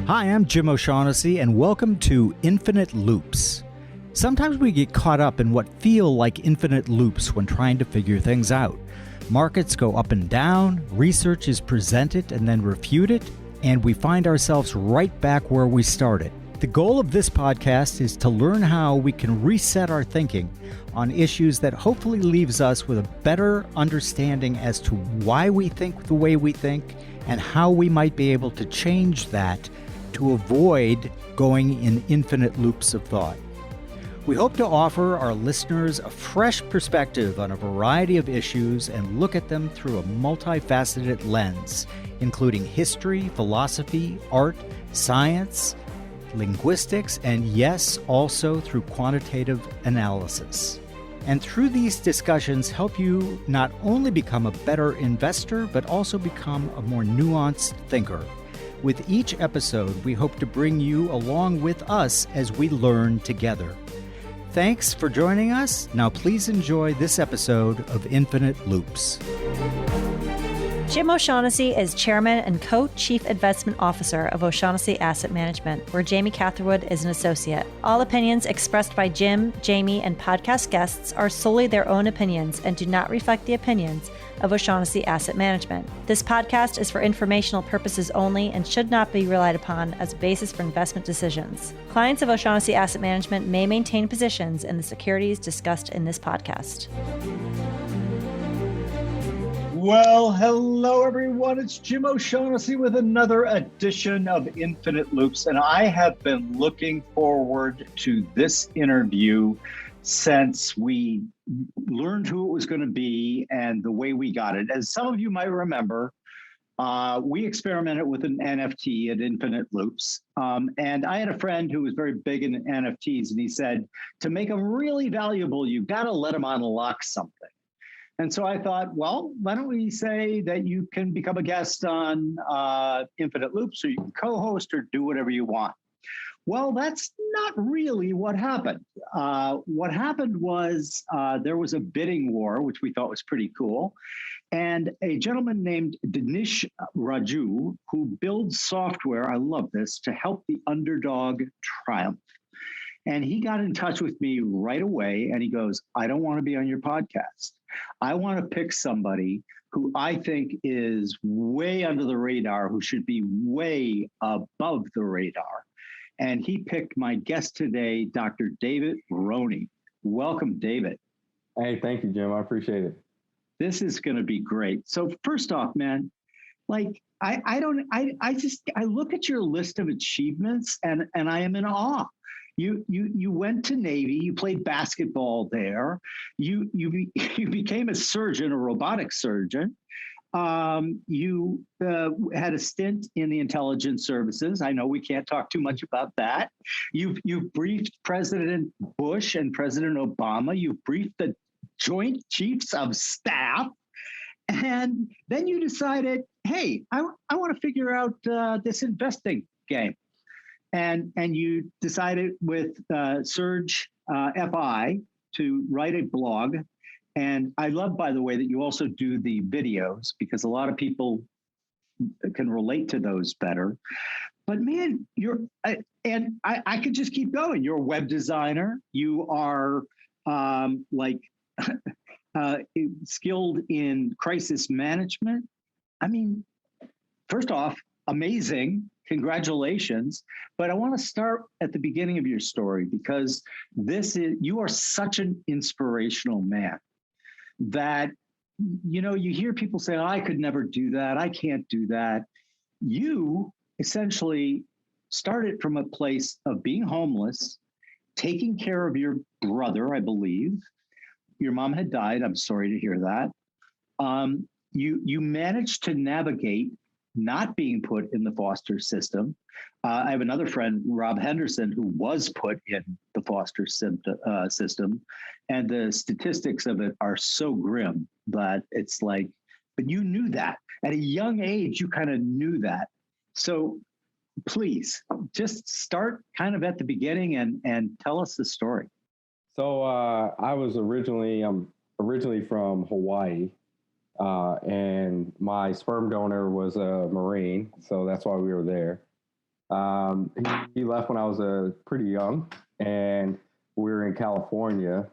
Hi, I'm Jim O'Shaughnessy, and welcome to Infinite Loops. Sometimes we get caught up in what feel like infinite loops when trying to figure things out. Markets go up and down, research is presented and then refuted, and we find ourselves right back where we started. The goal of this podcast is to learn how we can reset our thinking on issues that hopefully leaves us with a better understanding as to why we think the way we think and how we might be able to change that to avoid going in infinite loops of thought. We hope to offer our listeners a fresh perspective on a variety of issues and look at them through a multifaceted lens, including history, philosophy, art, science, linguistics, and yes, also through quantitative analysis. And through these discussions, help you not only become a better investor, but also become a more nuanced thinker. With each episode, we hope to bring you along with us as we learn together. Thanks for joining us. Now please enjoy this episode of Infinite Loops. Jim O'Shaughnessy is Chairman and Co-Chief Investment Officer of O'Shaughnessy Asset Management, where Jamie Catherwood is an associate. All opinions expressed by Jim, Jamie, and podcast guests are solely their own opinions and do not reflect the opinions of O'Shaughnessy Asset Management. This podcast is for informational purposes only and should not be relied upon as a basis for investment decisions. Clients of O'Shaughnessy Asset Management may maintain positions in the securities discussed in this podcast. Well, hello, everyone. It's Jim O'Shaughnessy with another edition of Infinite Loops, and I have been looking forward to this interview since we learned who it was going to be and the way we got it. As some of you might remember, we experimented with an NFT at Infinite Loops, and I had a friend who was very big in NFTs, and he said, to make them really valuable, you've got to let them unlock something. And so I thought, well, why don't we say that you can become a guest on Infinite Loops, or you can co-host or do whatever you want. Well, that's not really what happened. What happened was there was a bidding war, which we thought was pretty cool. And a gentleman named Dinesh Raju, who builds software, I love this, to help the underdog triumph. And he got in touch with me right away, and he goes, I don't want to be on your podcast. I want to pick somebody who I think is way under the radar, who should be way above the radar. And he picked my guest today, Dr. David Rhoiney. Welcome, David. Hey, thank you, Jim. I appreciate it. This is going to be great. So first off, man, like I look at your list of achievements and I am in awe. You went to Navy, you played basketball there, you became a surgeon, a robotic surgeon. You had a stint in the intelligence services. I know we can't talk too much about that. You've briefed President Bush and President Obama. You've briefed the Joint Chiefs of Staff. And then you decided, hey, I want to figure out this investing game. And you decided with Surge FI to write a blog. And I love, by the way, that you also do the videos, because a lot of people can relate to those better. But man, I could just keep going. You're a web designer. You are skilled in crisis management. I mean, first off, amazing. Congratulations. But I want to start at the beginning of your story, because you are such an inspirational man that, you hear people say, I could never do that. I can't do that. You essentially started from a place of being homeless, taking care of your brother, I believe. Your mom had died. I'm sorry to hear that. You managed to navigate not being put in the foster system. I have another friend, Rob Henderson, who was put in the foster system, and the statistics of it are so grim that it's like, but you knew that. At a young age, you kind of knew that. So please, just start kind of at the beginning and tell us the story. So I'm originally from Hawaii, And my sperm donor was a Marine, so that's why we were there. He left when I was pretty young, and we were in California.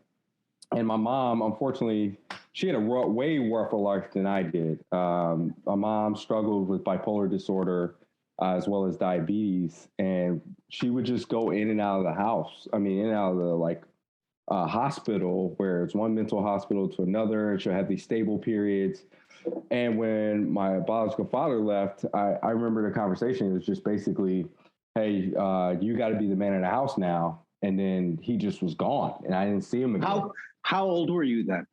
And my mom, unfortunately, she had a way rougher life than I did. My mom struggled with bipolar disorder as well as diabetes, and she would just go in and out of the house. I mean, in and out of the hospital, where it's one mental hospital to another, and she'll have these stable periods. And when my biological father left, I remember the conversation. It was just basically, hey, you got to be the man in the house now. And then he just was gone, and I didn't see him again. How old were you then?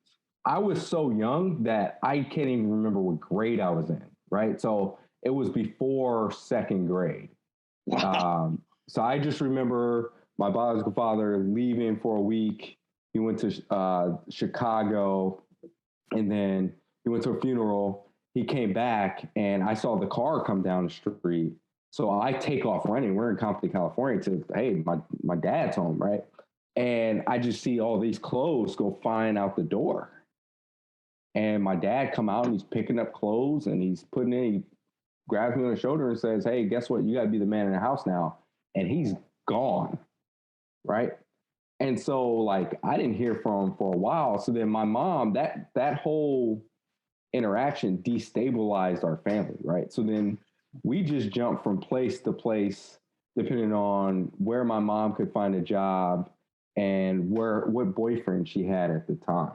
I was so young that I can't even remember what grade I was in, right? So it was before second grade. Wow. So I just remember my biological father leaving for a week. He went to Chicago, and then he went to a funeral. He came back, and I saw the car come down the street. So I take off running. We're in Compton, California, to, hey, my dad's home, right? And I just see all these clothes go flying out the door. And my dad come out, and he's picking up clothes, and he grabs me on the shoulder and says, hey, guess what? You got to be the man in the house now. And he's gone, right? And so, like, I didn't hear from him for a while. So then my mom, that whole interaction destabilized our family, right? So then we just jumped from place to place, depending on where my mom could find a job and what boyfriend she had at the time.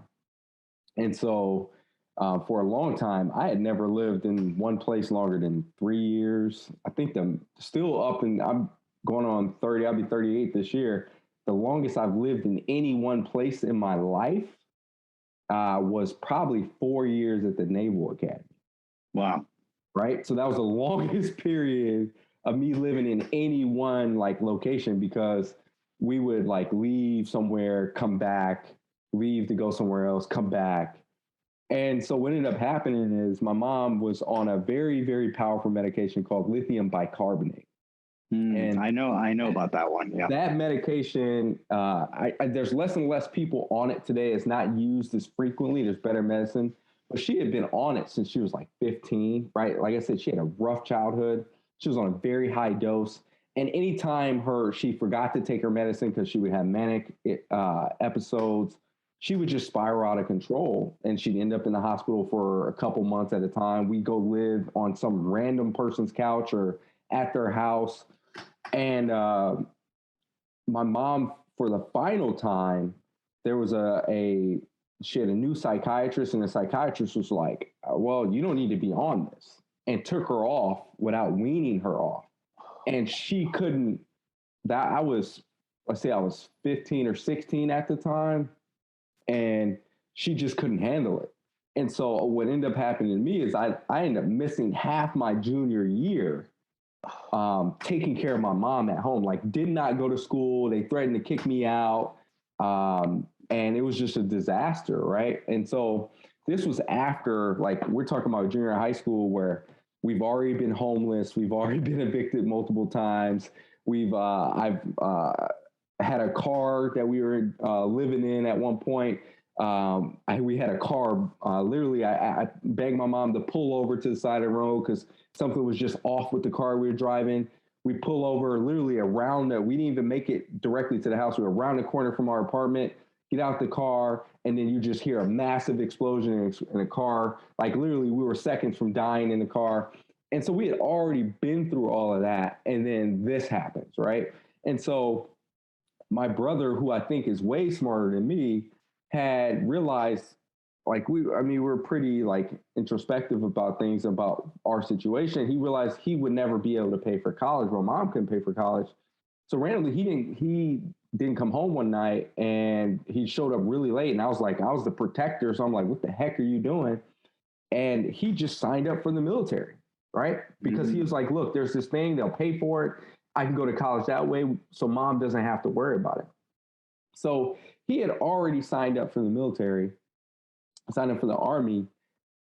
And so for a long time, I had never lived in one place longer than 3 years. I think I'm going on 30, I'll be 38 this year. The longest I've lived in any one place in my life was probably 4 years at the Naval Academy. Wow. Right? So that was the longest period of me living in any one like location, because we would like leave somewhere, come back, leave to go somewhere else, come back. And so what ended up happening is my mom was on a very, very powerful medication called lithium bicarbonate. And I know about that one. Yeah. That medication, there's less and less people on it today. It's not used as frequently. There's better medicine. But she had been on it since she was like 15, right? Like I said, she had a rough childhood. She was on a very high dose. And anytime she forgot to take her medicine because she would have manic episodes, she would just spiral out of control, and she'd end up in the hospital for a couple months at a time. We'd go live on some random person's couch or at their house. And my mom, for the final time, there was she had a new psychiatrist, and the psychiatrist was like, well, you don't need to be on this, and took her off without weaning her off. And she couldn't, I was 15 or 16 at the time, and she just couldn't handle it. And so what ended up happening to me is I ended up missing half my junior year taking care of my mom at home. Like, did not go to school. They threatened to kick me out. And it was just a disaster, right? And so this was after, like, we're talking about junior high school, where we've already been homeless. We've already been evicted multiple times. I've had a car that we were living in at one point. We had a car, literally, I begged my mom to pull over to the side of the road because something was just off with the car we were driving. We pull over literally we didn't even make it directly to the house. We were around the corner from our apartment, get out the car, and then you just hear a massive explosion in a car. Like, literally, we were seconds from dying in the car. And so we had already been through all of that. And then this happens, right? And so my brother, who I think is way smarter than me, had realized, like, we're pretty like introspective about things, about our situation. He realized he would never be able to pay for college. Well, mom couldn't pay for college. So randomly, he didn't come home one night, and he showed up really late. And I was the protector. So I'm like, what the heck are you doing? And he just signed up for the military, right? Because he was like, look, there's this thing, they'll pay for it. I can go to college that way, so mom doesn't have to worry about it. So he had already signed up for the military, signed up for the Army.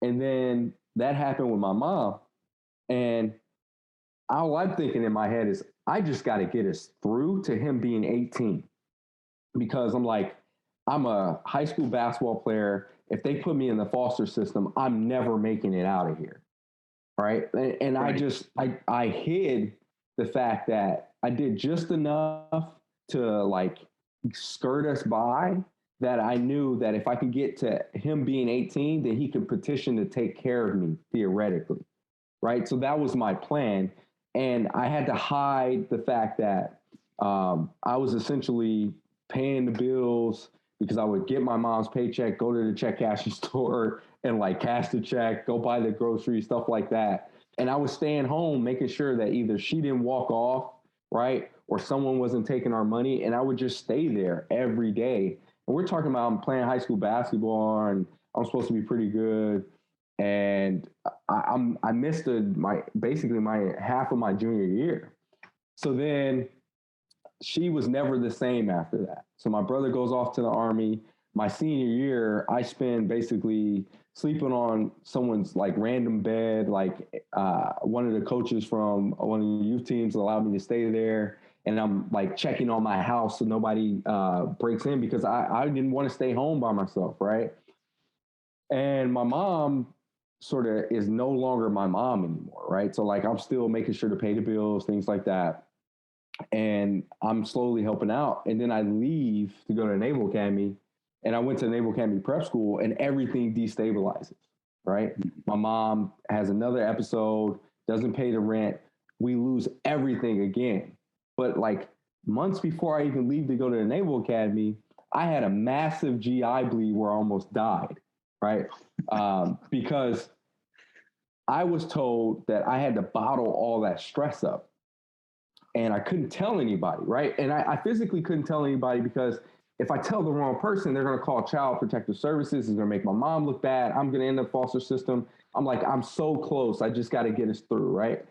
And then that happened with my mom. And all I'm thinking in my head is, I just got to get us through to him being 18. Because I'm like, I'm a high school basketball player. if they put me in the foster system, I'm never making it out of here. Right. And right. I hid the fact that I did just enough to like skirt us by, that I knew that if I could get to him being 18, then he could petition to take care of me theoretically. Right. So that was my plan. And I had to hide the fact that I was essentially paying the bills, because I would get my mom's paycheck, go to the check cashing store and like cash the check, go buy the groceries, stuff like that. And I was staying home, making sure that either she didn't walk off, right, or someone wasn't taking our money. And I would just stay there every day. And we're talking about I'm playing high school basketball and I'm supposed to be pretty good. And I missed my half of my junior year. So then she was never the same after that. So my brother goes off to the Army. My senior year, I spend basically sleeping on someone's like random bed. Like one of the coaches from one of the youth teams allowed me to stay there. And I'm like checking on my house so nobody breaks in, because I didn't want to stay home by myself, right? And my mom sort of is no longer my mom anymore, right? So like I'm still making sure to pay the bills, things like that. And I'm slowly helping out. And then I leave to go to Naval Academy. And I went to Naval Academy prep school, and everything destabilizes, right? My mom has another episode, doesn't pay the rent. We lose everything again. But like months before I even leave to go to the Naval Academy, I had a massive GI bleed where I almost died, right? Because I was told that I had to bottle all that stress up. And I couldn't tell anybody, right? And I physically couldn't tell anybody, because if I tell the wrong person, they're going to call Child Protective Services. It's going to make my mom look bad. I'm going to end up foster system. I'm like, I'm so close. I just got to get us through, right?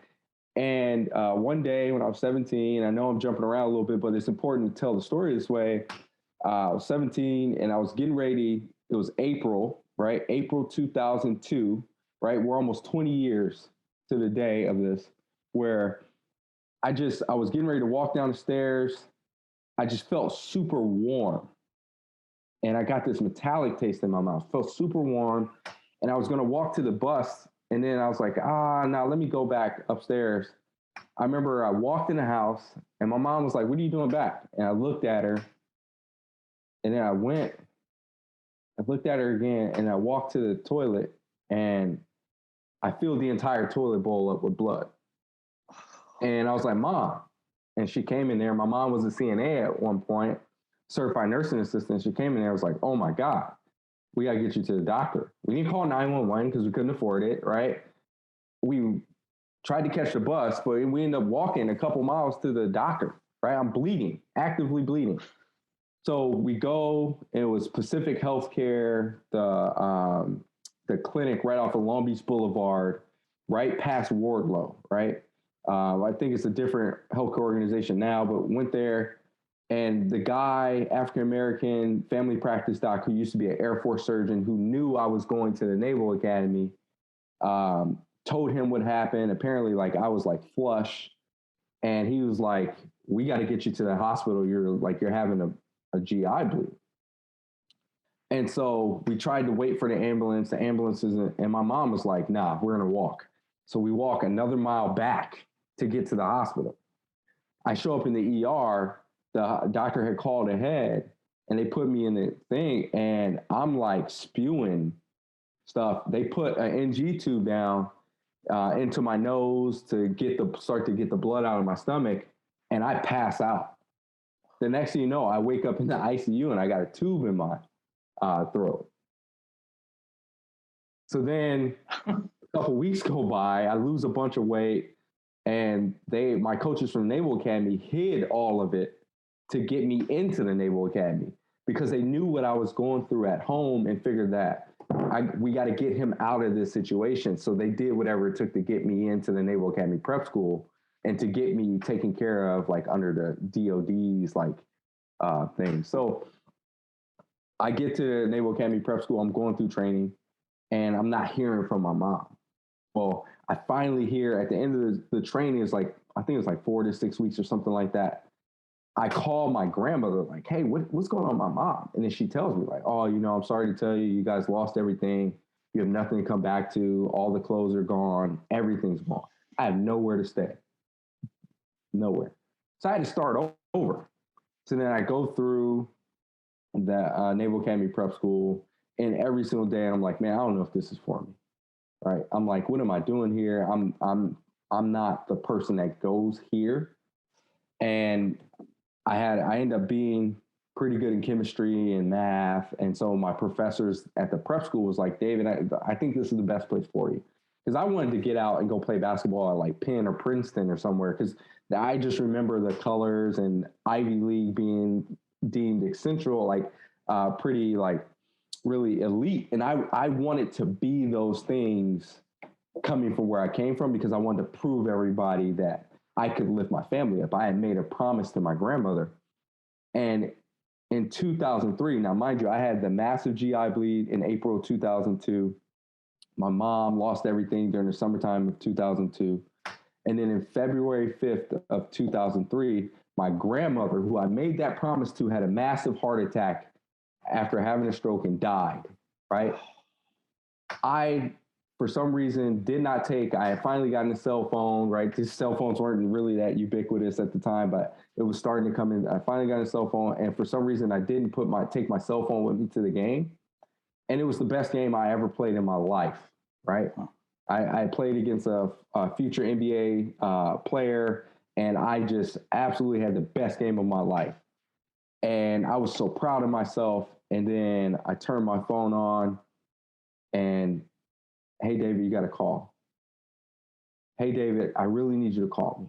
And one day when I was 17, I know I'm jumping around a little bit, but it's important to tell the story this way. I was 17 and I was getting ready. It was April, right? April 2002, right? We're almost 20 years to the day of this, where I was getting ready to walk down the stairs. I just felt super warm. And I got this metallic taste in my mouth. Felt super warm. And I was going to walk to the bus. And then I was like, now let me go back upstairs. I remember I walked in the house and my mom was like, what are you doing back? And I looked at her. And then I looked at her again, and I walked to the toilet, and I filled the entire toilet bowl up with blood. And I was like, Mom. And she came in there. My mom was a CNA at one point, certified nursing assistant. She came in there. I was like, oh my God, we got to get you to the doctor. We didn't call 911 because we couldn't afford it, right? We tried to catch the bus, but we ended up walking a couple miles to the doctor, right? I'm bleeding, actively bleeding. So we go, it was Pacific Healthcare, the clinic right off of Long Beach Boulevard, right past Wardlow, right? I think it's a different healthcare organization now, but went there, and the guy, African-American family practice doc, who used to be an Air Force surgeon, who knew I was going to the Naval Academy, told him what happened. Apparently, like, I was like flush, and he was like, we got to get you to the hospital. You're having a GI bleed. And so we tried to wait for the ambulance. The ambulance isn't, and my mom was like, nah, we're going to walk. So we walk another mile back to get to the hospital. I show up in the ER. The doctor had called ahead, and they put me in the thing, and I'm like spewing stuff. They put an NG tube down into my nose to start to get the blood out of my stomach, and I pass out. The next thing you know, I wake up in the ICU, and I got a tube in my throat. So then a couple weeks go by, I lose a bunch of weight, and my coaches from Naval Academy hid all of it to get me into the Naval Academy, because they knew what I was going through at home and figured that we got to get him out of this situation. So they did whatever it took to get me into the Naval Academy prep school and to get me taken care of, like, under the DOD's thing. So I get to the Naval Academy prep school. I'm going through training, and I'm not hearing from my mom. Well, I finally hear at the end of the training, is like, I think it was like 4 to 6 weeks or something like that. I call my grandmother like, hey, what's going on with my mom? And then she tells me like, oh, I'm sorry to tell you, you guys lost everything. You have nothing to come back to. All the clothes are gone. Everything's gone. I have nowhere to stay. Nowhere. So I had to start over. So then I go through the Naval Academy Prep School, and every single day I'm like, man, I don't know if this is for me. Right? I'm like, what am I doing here? I'm not the person that goes here. And I ended up being pretty good in chemistry and math. And so my professors at the prep school was like, David, I think this is the best place for you. Because I wanted to get out and go play basketball at like Penn or Princeton or somewhere. Because I just remember the colors and Ivy League being deemed essential, like pretty like really elite. And I wanted to be those things coming from where I came from, because I wanted to prove everybody that I could lift my family up. I had made a promise to my grandmother. And in 2003, now mind you, I had the massive GI bleed in April of 2002. My mom lost everything during the summertime of 2002. And then in February 5th of 2003, my grandmother, who I made that promise to, had a massive heart attack after having a stroke and died, right? I, for some reason, did not take, I had finally gotten a cell phone, right? These cell phones weren't really that ubiquitous at the time, but it was starting to come in. I finally got a cell phone, and for some reason, I didn't take my cell phone with me to the game. And it was the best game I ever played in my life, right? I played against a future NBA player, and I just absolutely had the best game of my life. And I was so proud of myself. And then I turned my phone on, and hey, David, you got a call. Hey, David, I really need you to call me.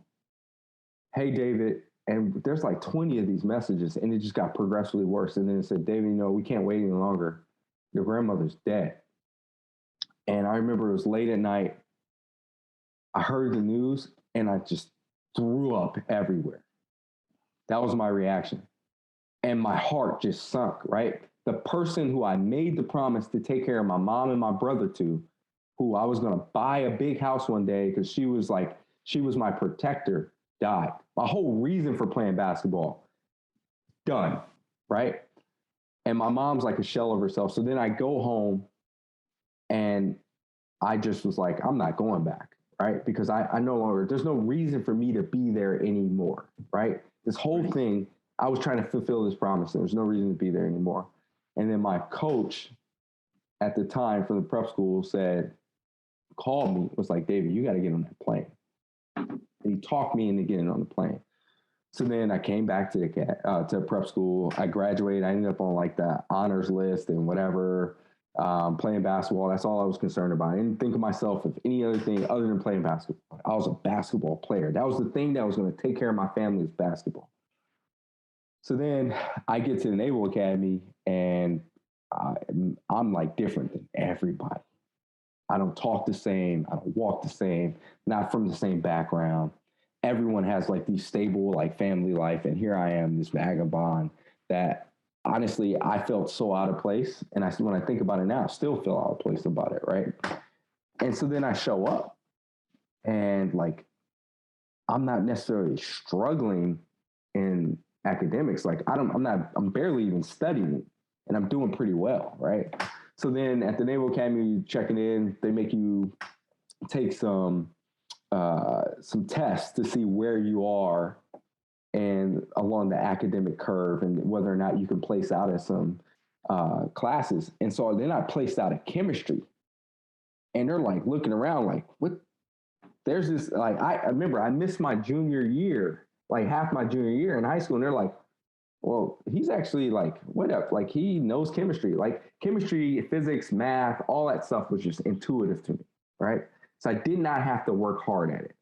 Hey, David, and there's like 20 of these messages, and it just got progressively worse. And then it said, David, we can't wait any longer. Your grandmother's dead. And I remember it was late at night. I heard the news, and I just threw up everywhere. That was my reaction. And my heart just sunk, right? The person who I made the promise to take care of my mom and my brother to, who I was going to buy a big house one day because she was my protector, died. My whole reason for playing basketball, done, right? And my mom's like a shell of herself. So then I go home, and I just was like, I'm not going back, right? Because I no longer, there's no reason for me to be there anymore, right? This whole thing, I was trying to fulfill this promise. There was no reason to be there anymore. And then my coach at the time from the prep school called me, was like, David, you got to get on that plane. And he talked me into getting on the plane. So then I came back to prep school. I graduated. I ended up on like the honors list and whatever, playing basketball. That's all I was concerned about. I didn't think of myself of any other thing other than playing basketball. I was a basketball player. That was the thing that was going to take care of my family's basketball. So then I get to the Naval Academy, and I'm like different than everybody. I don't talk the same. I don't walk the same, not from the same background. Everyone has like these stable, like family life. And here I am, this vagabond that honestly, I felt so out of place. And when I think about it now, I still feel out of place about it. Right. And so then I show up, and like, I'm not necessarily struggling in academics. Like I'm barely even studying, and I'm doing pretty well. Right. So then at the Naval Academy, checking in, they make you take some tests to see where you are and along the academic curve, and whether or not you can place out at some classes. And so then I placed out of chemistry, and they're like looking around like, what? There's this, like, I remember I missed my junior year, like half my junior year in high school. And they're like, well, he's actually like, what up? Like, he knows chemistry, like chemistry, physics, math, all that stuff was just intuitive to me, right? So I did not have to work hard at it.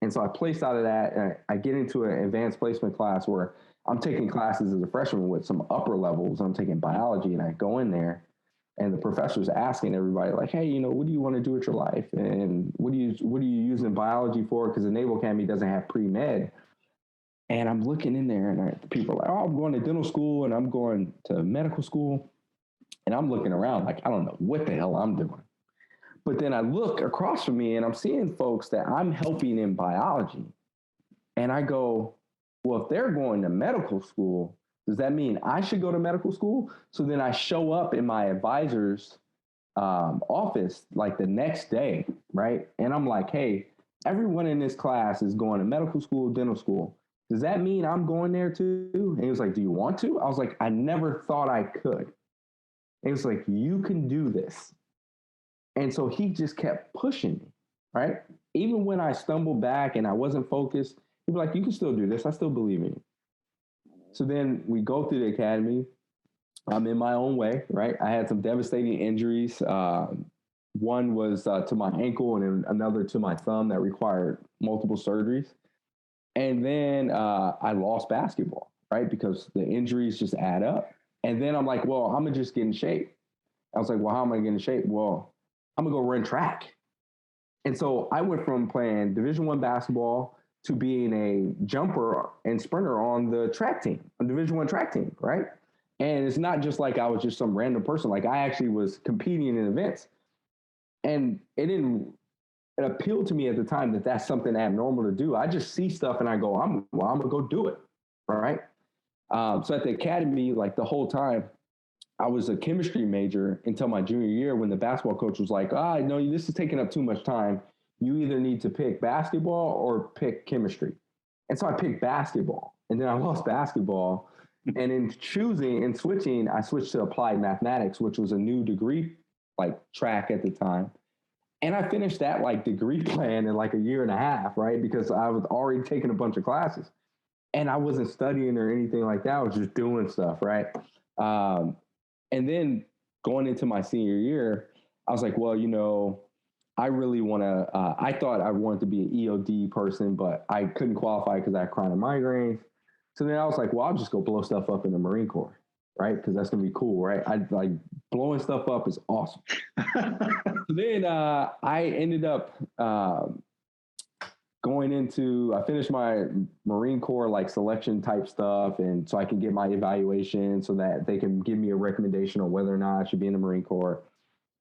And so I placed out of that, and I get into an advanced placement class where I'm taking classes as a freshman with some upper levels. I'm taking biology, and I go in there, and the professor's asking everybody like, hey, what do you want to do with your life? And what are you using biology for? Because the Naval Academy doesn't have pre-med. And I'm looking in there, and people are like, oh, I'm going to dental school, and I'm going to medical school. And I'm looking around like, I don't know what the hell I'm doing. But then I look across from me, and I'm seeing folks that I'm helping in biology. And I go, well, if they're going to medical school, does that mean I should go to medical school? So then I show up in my advisor's office like the next day, right? And I'm like, hey, everyone in this class is going to medical school, dental school. Does that mean I'm going there too? And he was like, do you want to? I was like, I never thought I could. And he was like, you can do this. And so he just kept pushing me, right? Even when I stumbled back and I wasn't focused, he'd be like, you can still do this. I still believe in you. So then we go through the academy. I'm in my own way, right? I had some devastating injuries. One was to my ankle and then another to my thumb that required multiple surgeries. And then I lost basketball, right? Because the injuries just add up. And then I'm like, well, I'm going to just get in shape. I was like, well, how am I getting in shape? Well, I'm going to go run track. And so I went from playing Division I basketball to being a jumper and sprinter on the track team, a Division I track team, right? And it's not just like I was just some random person. Like I actually was competing in events. And it appealed to me at the time that that's something abnormal to do. I just see stuff and I go, I'm going to go do it, right? So at the academy, like the whole time, I was a chemistry major until my junior year when the basketball coach was like, no, this is taking up too much time. You either need to pick basketball or pick chemistry. And so I picked basketball. And then I lost basketball. And in choosing and switching, I switched to applied mathematics, which was a new degree like track at the time. And I finished that like degree plan in like a year and a half, right? Because I was already taking a bunch of classes. And I wasn't studying or anything like that. I was just doing stuff, right? And then going into my senior year, I was like, well, I really want to, I thought I wanted to be an EOD person, but I couldn't qualify because I had chronic migraines. So then I was like, well, I'll just go blow stuff up in the Marine Corps, right? Because that's going to be cool, right? I like blowing stuff up is awesome. So then I ended up I finished my Marine Corps like selection type stuff. And so I can get my evaluation so that they can give me a recommendation on whether or not I should be in the Marine Corps.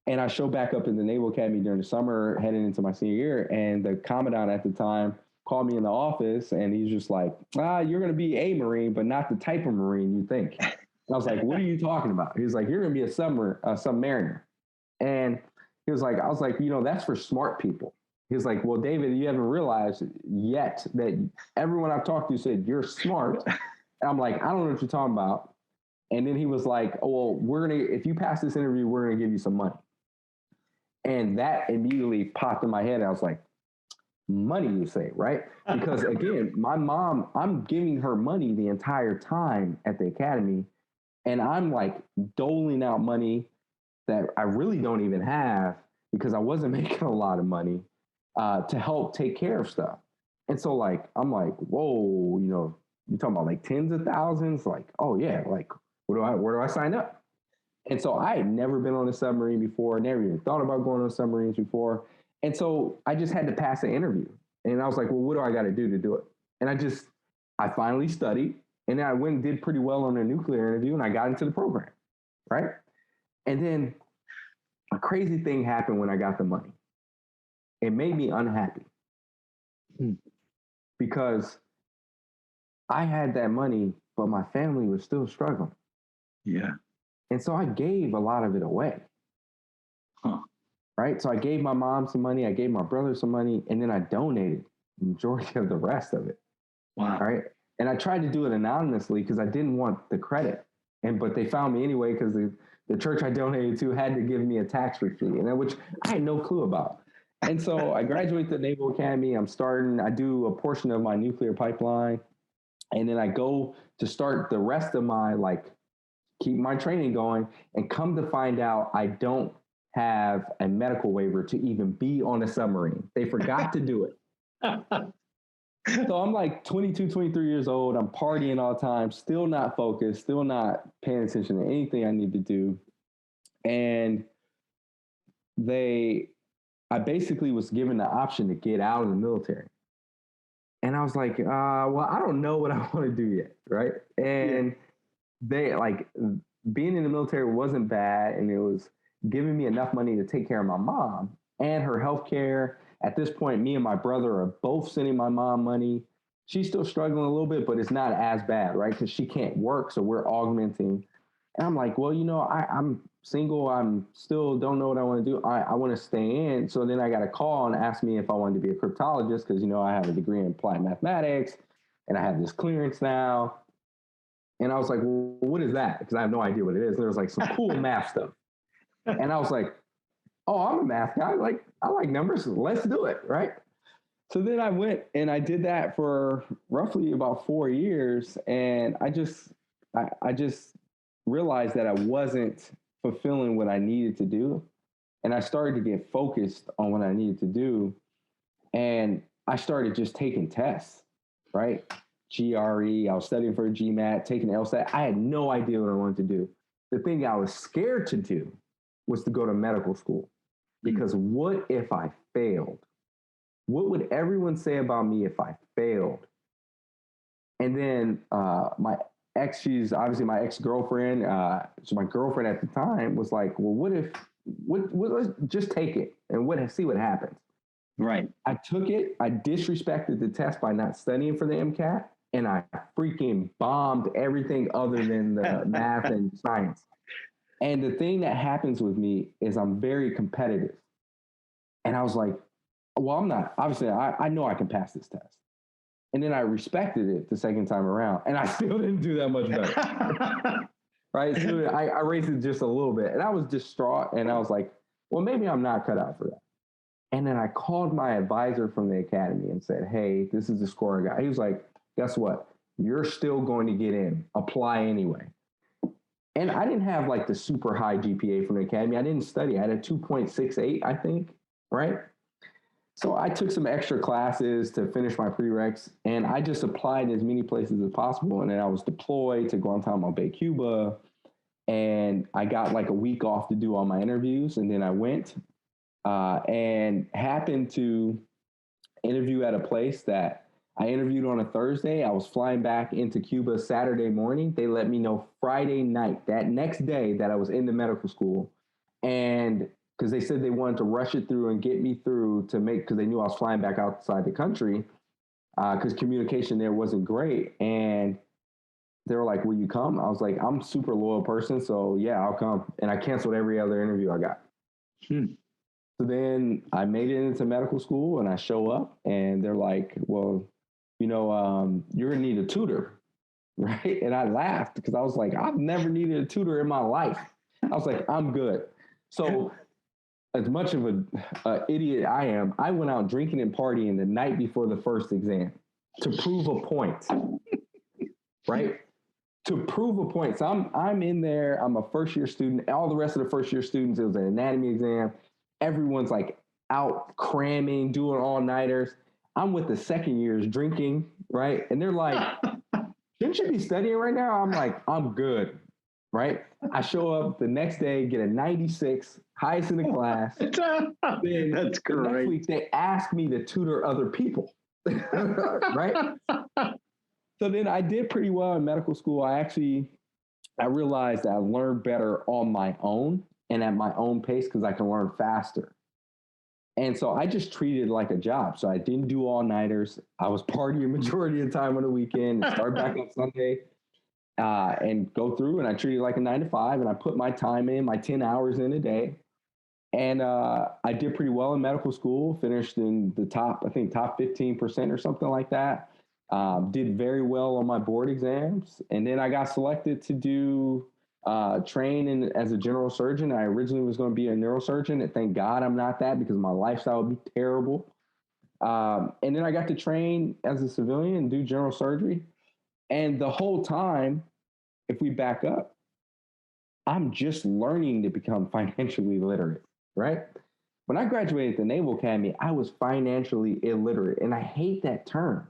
And I showed back up in the Naval Academy during the summer heading into my senior year. And the commandant at the time called me in the office and he's just like, you're going to be a Marine, but not the type of Marine you think. And I was like, what are you talking about? He's like, you're going to be a submariner. And I was like, that's for smart people. He was like, well, David, you haven't realized yet that everyone I've talked to said you're smart. And I'm like, I don't know what you're talking about. And then he was like, oh, well, if you pass this interview, we're going to give you some money. And that immediately popped in my head. I was like, money, you say, right? Because again, my mom, I'm giving her money the entire time at the academy. And I'm like doling out money that I really don't even have because I wasn't making a lot of money to help take care of stuff. And so like, I'm like, whoa, you're talking about like tens of thousands. Like, oh yeah, like where do I sign up? And so I had never been on a submarine before, never even thought about going on submarines before. And so I just had to pass the interview. And I was like, well, what do I got to do it? And I finally studied. And then I went and did pretty well on the nuclear interview and I got into the program, right? And then a crazy thing happened when I got the money. It made me unhappy because I had that money, but my family was still struggling. Yeah. And so I gave a lot of it away. Right? So I gave my mom some money, I gave my brother some money, and then I donated the majority of the rest of it. Wow. Right? And I tried to do it anonymously because I didn't want the credit. But they found me anyway because the church I donated to had to give me a tax-free fee, which I had no clue about. And so I graduated the Naval Academy. I do a portion of my nuclear pipeline. And then I go to start the rest of my, keep my training going. And come to find out, I don't have a medical waiver to even be on a submarine. They forgot to do it. So I'm like 22, 23 years old. I'm partying all the time, still not focused, still not paying attention to anything I need to do. And I basically was given the option to get out of the military. And I was like, well, I don't know what I want to do yet, right? And they being in the military wasn't bad, and it was giving me enough money to take care of my mom and her health care. At this point, me and my brother are both sending my mom money. she's still struggling a little bit, but it's not as bad, right? Because she can't work, so we're augmenting. And I'm like, well, I'm single. I'm still don't know what I want to do. I want to stay in. So then I got a call and asked me if I wanted to be a cryptologist because, I have a degree in applied mathematics and I have this clearance now. And I was like, well, what is that? Because I have no idea what it is. And there was like some cool math stuff. And I was like, oh, I'm a math guy. I like numbers. Let's do it, right? So then I went and I did that for roughly about 4 years. And I just realized that I wasn't fulfilling what I needed to do. And I started to get focused on what I needed to do. And I started just taking tests, right? GRE, I was studying for a GMAT, taking LSAT. I had no idea what I wanted to do. The thing I was scared to do was to go to medical school. Because what if I failed? What would everyone say about me if I failed? And then my ex, she's obviously my ex-girlfriend. So my girlfriend at the time was like, well, let's just take it and see what happens. Right. I took it. I disrespected the test by not studying for the MCAT. And I freaking bombed everything other than the math and science. And the thing that happens with me is I'm very competitive. And I was like, well, I'm not. Obviously, I know I can pass this test. And then I respected it the second time around. And I still didn't do that much better. Right? So I raised it just a little bit. And I was distraught. And I was like, well, maybe I'm not cut out for that. And then I called my advisor from the academy and said, hey, this is the score I got. He was like, guess what? You're still going to get in. Apply anyway. And I didn't have like the super high GPA from the academy. I didn't study. I had a 2.68, I think, right? So I took some extra classes to finish my prereqs, and I just applied as many places as possible. And then I was deployed to Guantanamo Bay, Cuba, and I got like a week off to do all my interviews. And then I went and happened to interview at a place that I interviewed on a Thursday. I was flying back into Cuba Saturday morning. They let me know Friday night, that next day, that I was in the medical school. And because they said they wanted to rush it through and get me through because they knew I was flying back outside the country because communication there wasn't great. And they were like, will you come? I was like, I'm a super loyal person. So yeah, I'll come. And I canceled every other interview I got. So then I made it into medical school and I show up and they're like, well, you're going to need a tutor, right? And I laughed because I was like, I've never needed a tutor in my life. I was like, I'm good. So as much of an idiot I am, I went out drinking and partying the night before the first exam to prove a point, right? To prove a point. So I'm in there. I'm a first-year student. All the rest of the first-year students, it was an anatomy exam. Everyone's like out cramming, doing all-nighters. I'm with the second years drinking, right? And they're like, shouldn't you be studying right now? I'm like, I'm good, right? I show up the next day, get a 96, highest in the class. Then That's great. Next week, they ask me to tutor other people, right? So then I did pretty well in medical school. I realized that I learned better on my own and at my own pace because I can learn faster. And so I just treated it like a job. So I didn't do all-nighters. I was partying majority of the time on the weekend and start back on Sunday and go through. And I treated it like a 9 to 5. And I put my time in, my 10 hours in a day. And I did pretty well in medical school, finished in the top 15% or something like that. Did very well on my board exams. And then I got selected to do train as a general surgeon. I originally was going to be a neurosurgeon, and thank God I'm not that because my lifestyle would be terrible. And then I got to train as a civilian and do general surgery. And the whole time, if we back up, I'm just learning to become financially literate, right? When I graduated the Naval Academy, I was financially illiterate, and I hate that term.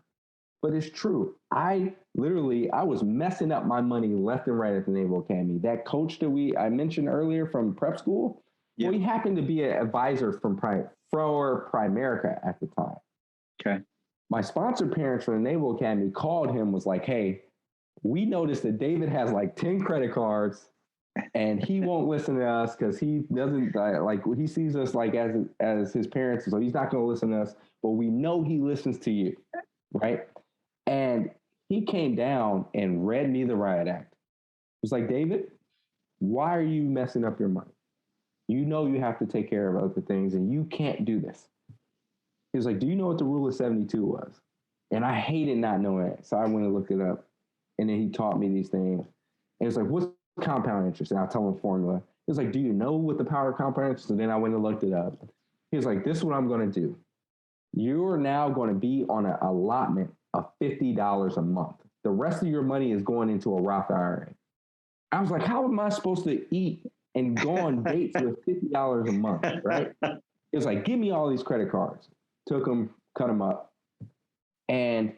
But it's true. I was messing up my money left and right at the Naval Academy. That coach that I mentioned earlier from prep school, well, he happened to be an advisor for Primerica at the time. Okay. My sponsor parents from the Naval Academy called him, was like, hey, we noticed that David has like 10 credit cards and he won't listen to us because he doesn't he sees us like as his parents. So he's not going to listen to us, but we know he listens to you. Right. He came down and read me the riot act. It was like, David, why are you messing up your money? You know you have to take care of other things and you can't do this. He was like, do you know what the rule of 72 was? And I hated not knowing it. So I went and looked it up. And then he taught me these things. And it's like, what's compound interest? And I'll tell him the formula. He was like, do you know what the power of compound interest is? And then I went and looked it up. He was like, this is what I'm going to do. You're now going to be on an allotment of $50 a month. The rest of your money is going into a Roth IRA. I was like, how am I supposed to eat and go on dates with $50 a month, right? It was like, give me all these credit cards. Took them, cut them up. And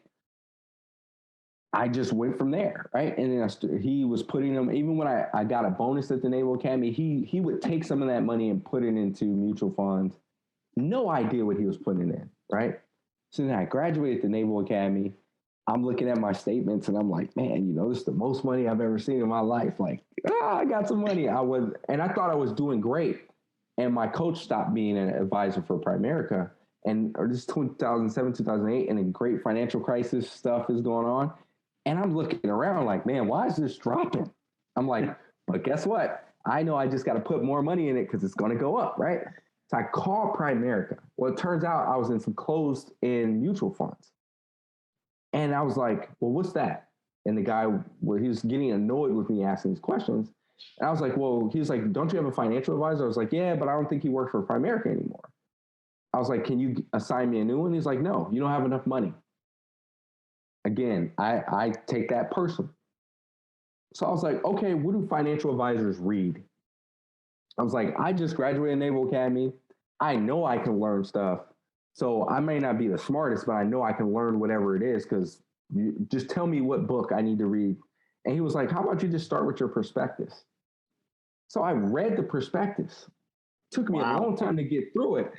I just went from there, right? And then he was putting them, even when I got a bonus at the Naval Academy, he would take some of that money and put it into mutual funds. No idea what he was putting in, right? So then I graduated the Naval Academy. I'm looking at my statements and I'm like, man, you know, this is the most money I've ever seen in my life. Like, I got some money. And I thought I was doing great. And my coach stopped being an advisor for Primerica. And this is 2007, 2008, and a great financial crisis stuff is going on. And I'm looking around like, man, why is this dropping? I'm like, but guess what? I know I just got to put more money in it because it's going to go up, right? So I called Primerica. Well, it turns out I was in some closed-end mutual funds. And I was like, well, what's that? And the guy, well, he was getting annoyed with me asking these questions. And I was like, well, he was like, don't you have a financial advisor? I was like, yeah, but I don't think he works for Primerica anymore. I was like, can you assign me a new one? He's like, no, you don't have enough money. Again, I take that personally. So I was like, okay, what do financial advisors read? I was like, I just graduated Naval Academy. I know I can learn stuff. So I may not be the smartest, but I know I can learn whatever it is because you just tell me what book I need to read. And he was like, how about you just start with your prospectus? So I read the prospectus. Took me a long time to get through it,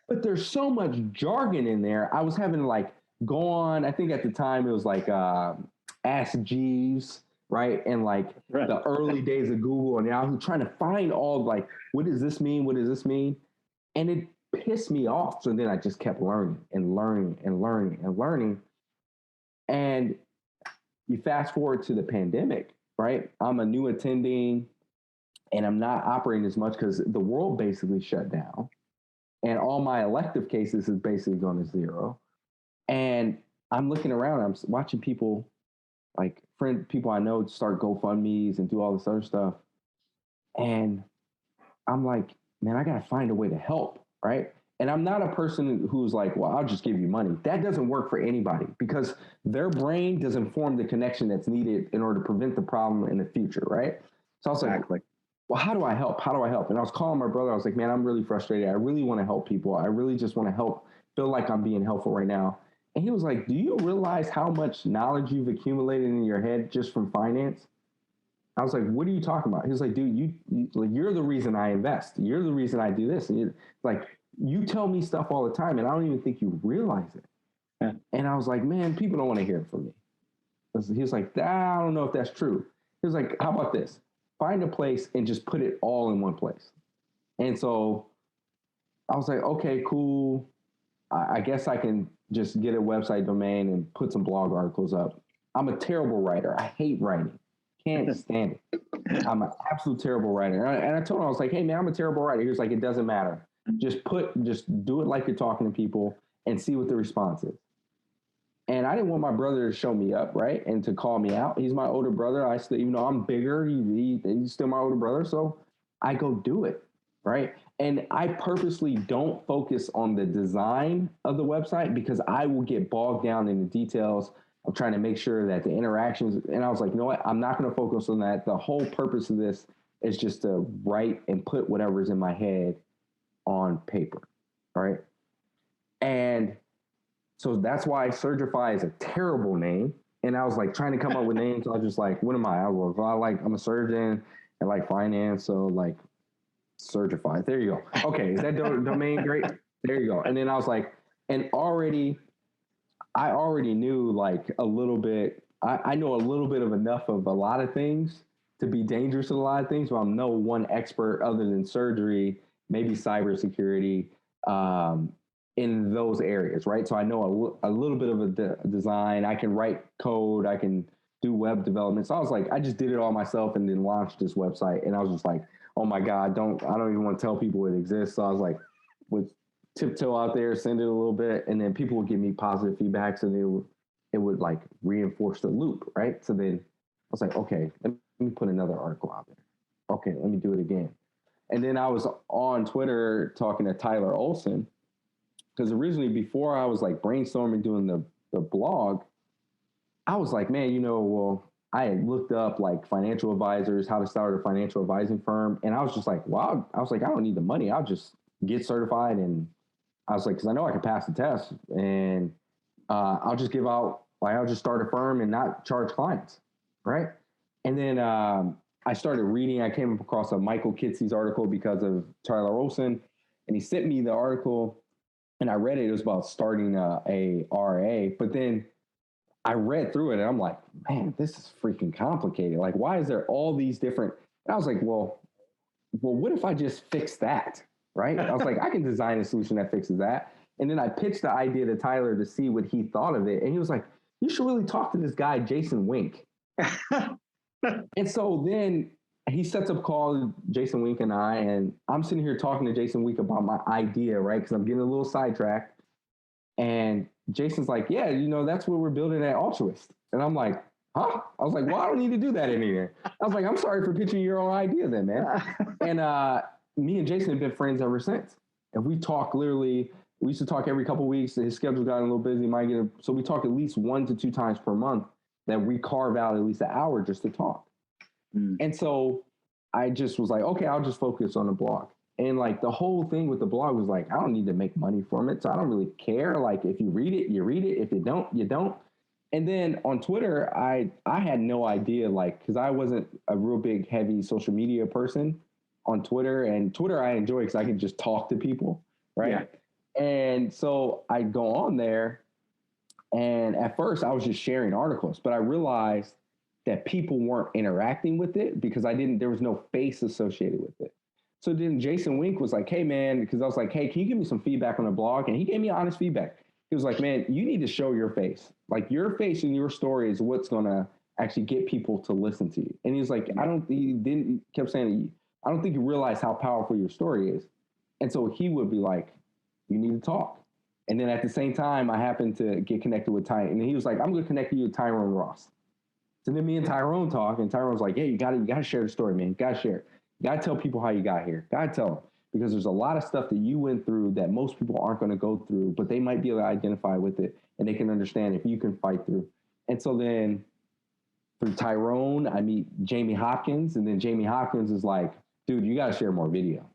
but there's so much jargon in there. I was having to like go on, I think at the time it was like Ask Jeeves, right? And like the early days of Google. And I was trying to find all like, what does this mean? What does this mean? And it pissed me off. So then I just kept learning and learning and learning and learning. And you fast forward to the pandemic, right? I'm a new attending and I'm not operating as much because the world basically shut down. And all my elective cases is basically gone to zero. And I'm looking around, I'm watching people, like people I know start GoFundMes and do all this other stuff. And I'm like, man, I got to find a way to help, right? And I'm not a person who's like, well, I'll just give you money. That doesn't work for anybody because their brain doesn't form the connection that's needed in order to prevent the problem in the future, right? So I was like, well, how do I help? How do I help? And I was calling my brother. I was like, man, I'm really frustrated. I really want to help people. I really just want to help, feel like I'm being helpful right now. And he was like, do you realize how much knowledge you've accumulated in your head just from finance? I was like, what are you talking about? He was like, dude, you're the reason I invest. You're the reason I do this. And you tell me stuff all the time, and I don't even think you realize it. Yeah. And I was like, man, people don't want to hear it from me. He was like, I don't know if that's true. He was like, how about this? Find a place and just put it all in one place. And so I was like, okay, cool. I guess I can just get a website domain and put some blog articles up. I'm a terrible writer. I hate writing. Can't stand it. I'm an absolute terrible writer. And I told him, I was like, hey, man, I'm a terrible writer. He was like, it doesn't matter. Just do it like you're talking to people and see what the response is. And I didn't want my brother to show me up, right? And to call me out. He's my older brother. Even though I'm bigger, he's still my older brother. So I go do it, right? And I purposely don't focus on the design of the website because I will get bogged down in the details of trying to make sure that the interactions, and I was like, you know what? I'm not going to focus on that. The whole purpose of this is just to write and put whatever's in my head on paper, right? And so that's why Surgify is a terrible name. And I was like trying to come up with names. I was just like, what am I? I'm a surgeon and like finance. So like Surgify. There you go. Okay. Is that domain great? There you go. And then I was like, I already knew like a little bit. I know a little bit of enough of a lot of things to be dangerous in a lot of things, but I'm no one expert other than surgery, maybe cybersecurity, in those areas, right? So I know a little bit of a design. I can write code. I can do web development. So I was like, I just did it all myself and then launched this website. And I was just like, oh my God, I don't even want to tell people it exists. So I was like, would tiptoe out there, send it a little bit, and then people would give me positive feedback. So it would like reinforce the loop, right? So then I was like, okay, let me put another article out there. Okay, let me do it again. And then I was on Twitter talking to Tyler Olson, because originally before I was like brainstorming doing the blog, I was like, man, well, I had looked up like financial advisors, how to start a financial advising firm. And I was just like, wow, I was like, I don't need the money. I'll just get certified. And I was like, because I know I can pass the test, and I'll just I'll just start a firm and not charge clients. Right. And then I started reading. I came across a Michael Kitcey's article because of Tyler Olson, and he sent me the article and I read it. It was about starting a RA, but then I read through it and I'm like, man, this is freaking complicated. Like, why is there all these different? And I was like, well, what if I just fix that? Right. I was like, I can design a solution that fixes that. And then I pitched the idea to Tyler to see what he thought of it. And he was like, you should really talk to this guy, Jason Wink. And so then he sets up a call, Jason Wink and I'm sitting here talking to Jason Wink about my idea, right? Because I'm getting a little sidetracked. And Jason's like, yeah, that's what we're building at Altruist. And I'm like, huh? I was like, well, I don't need to do that anymore. I was like, I'm sorry for pitching your own idea then, man. And me and Jason have been friends ever since. And we used to talk every couple of weeks. His schedule got a little busy. So we talk at least 1 to 2 times per month that we carve out at least an hour just to talk. And so I just was like, okay, I'll just focus on the blog. And like the whole thing with the blog was like, I don't need to make money from it. So I don't really care. Like if you read it, you read it. If you don't, you don't. And then on Twitter, I had no idea, like, because I wasn't a real big, heavy social media person on Twitter. And Twitter I enjoy because I can just talk to people, right? Yeah. And so I go on there. And at first I was just sharing articles, but I realized that people weren't interacting with it because there was no face associated with it. So then Jason Wink was like, hey man, because I was like, hey, can you give me some feedback on the blog? And he gave me honest feedback. He was like, man, you need to show your face. Like your face and your story is what's going to actually get people to listen to you. And he was like, he kept saying, I don't think you realize how powerful your story is. And so he would be like, you need to talk. And then at the same time, I happened to get connected with Ty. And he was like, I'm going to connect you with Tyrone Ross. So then me and Tyrone talk, and Tyrone's like, hey, you got to share the story, man. You got to share it. You got to tell people how you got here. Got to tell them. Because there's a lot of stuff that you went through that most people aren't going to go through, but they might be able to identify with it, and they can understand if you can fight through. And so then through Tyrone, I meet Jamie Hopkins, and then Jamie Hopkins is like, dude, you got to share more video.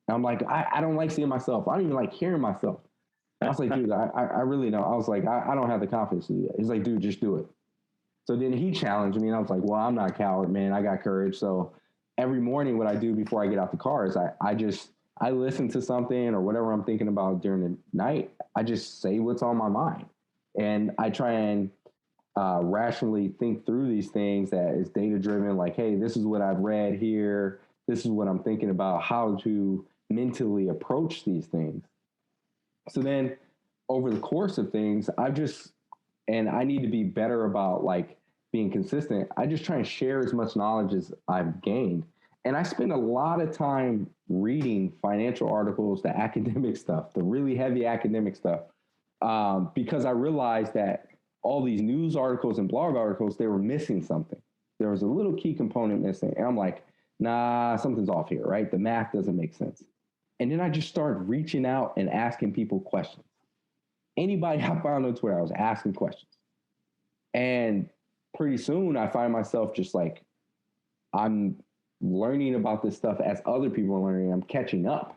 And I'm like, I don't like seeing myself. I don't even like hearing myself. I was like, dude, I really don't. I was like, I don't have the confidence to do that. He's like, dude, just do it. So then he challenged me, and I was like, well, I'm not a coward, man. I got courage. So every morning what I do before I get out the car is I listen to something or whatever I'm thinking about during the night. I just say what's on my mind. And I try and rationally think through these things that is data-driven, like, hey, this is what I've read here. This is what I'm thinking about, how to mentally approach these things. So then over the course of things, and I need to be better about like being consistent. I just try and share as much knowledge as I've gained. And I spend a lot of time reading financial articles, the academic stuff, the really heavy academic stuff, because I realized that all these news articles and blog articles, they were missing something. There was a little key component missing. And I'm like, nah, something's off here, right? The math doesn't make sense. And then I just started reaching out and asking people questions. Anybody I found on Twitter, I was asking questions. And pretty soon I find myself just like, I'm learning about this stuff as other people are learning. I'm catching up.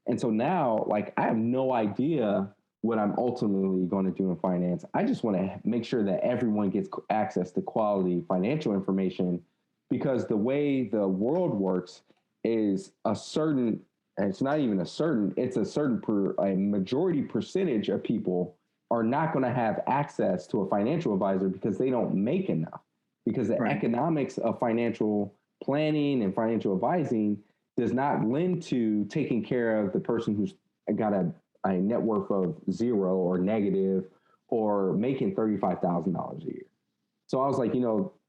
And so now, like, I have no idea what I'm ultimately going to do in finance. I just want to make sure that everyone gets access to quality financial information, because the way the world works is it's not even it's a majority percentage of people are not going to have access to a financial advisor because they don't make enough, because the economics of financial planning and financial advising does not lend to taking care of the person who's got a a net worth of zero or negative or making $35,000 a year. So I was like,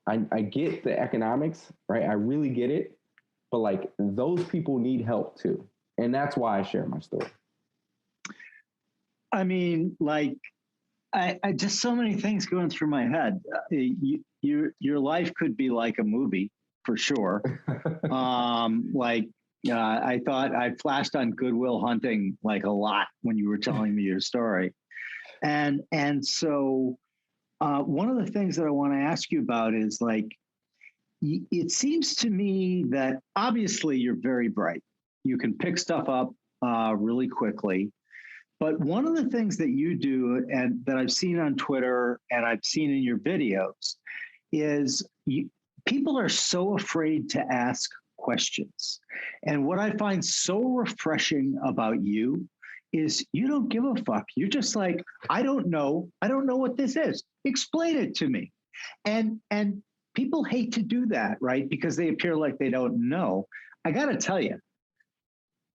I get the economics, right? I really get it. But like those people need help too. And that's why I share my story. I mean, like, I just so many things going through my head. Your life could be like a movie for sure. I thought I flashed on Good Will Hunting like a lot when you were telling me your story. And so one of the things that I want to ask you about is like, it seems to me that obviously you're very bright. You can pick stuff up really quickly. But one of the things that you do and that I've seen on Twitter and I've seen in your videos is people are so afraid to ask questions. And what I find so refreshing about you is you don't give a fuck. You're just like, I don't know what this is. Explain it to me. And people hate to do that, right? Because they appear like they don't know. I got to tell you,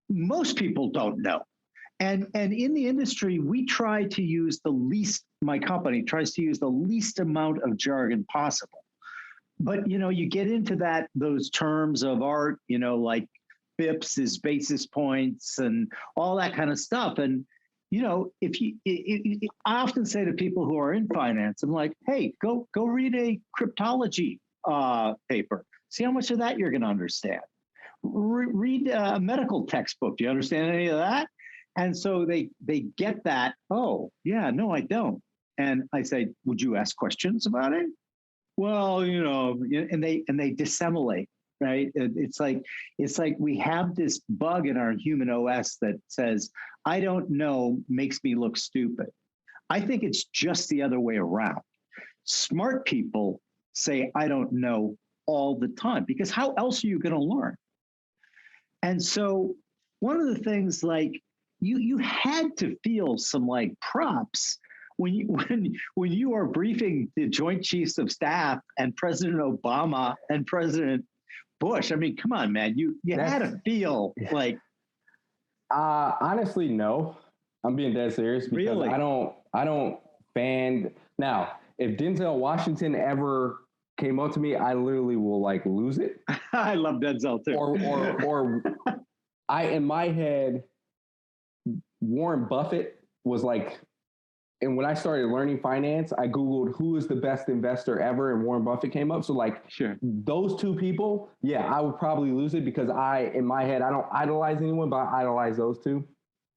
most people don't know. And in the industry, we try to use my company tries to use the least amount of jargon possible. But, you get into those terms of art, like BIPs is basis points and all that kind of stuff. And, I often say to people who are in finance, I'm like, hey, go read a cryptology paper. See how much of that you're going to understand. Read a medical textbook. Do you understand any of that? And so they get that. Oh, yeah, no, I don't. And I say, would you ask questions about it? Well, and they dissemblate, right? It's like we have this bug in our human OS that says, I don't know, makes me look stupid. I think it's just the other way around. Smart people say, I don't know all the time, because how else are you going to learn? And so one of the things, like, you had to feel some like props when you are briefing the Joint Chiefs of Staff and President Obama and President Bush. I mean, come on, man, you had to feel like. Honestly, no. I'm being dead serious because really? I don't fan. Now, if Denzel Washington ever came up to me, I literally will like lose it. I love Denzel too. Or in my head, Warren Buffett was like, and when I started learning finance, I Googled who is the best investor ever, and Warren Buffett came up. So like, sure, those two people, yeah, I would probably lose it because in my head, I don't idolize anyone, but I idolize those two.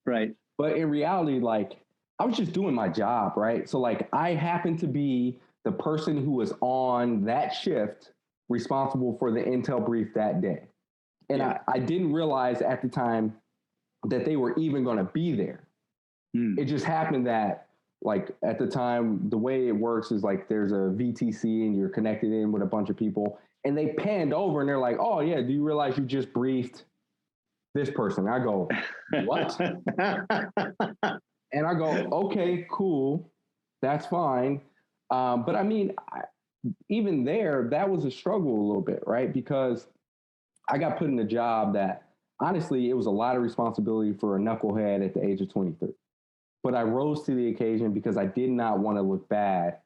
Right. But in reality, like, I was just doing my job, right? So like, I happened to be the person who was on that shift responsible for the intel brief that day. And I didn't realize at the time that they were even going to be there. It just happened that, like, at the time, the way it works is like there's a VTC and you're connected in with a bunch of people, and they panned over and they're like, oh yeah, do you realize you just briefed this person? I go, what? And I go, okay, cool, that's fine. But I mean, even there, that was a struggle a little bit, right? Because I got put in a job that, honestly, it was a lot of responsibility for a knucklehead at the age of 23. But I rose to the occasion because I did not want to look bad.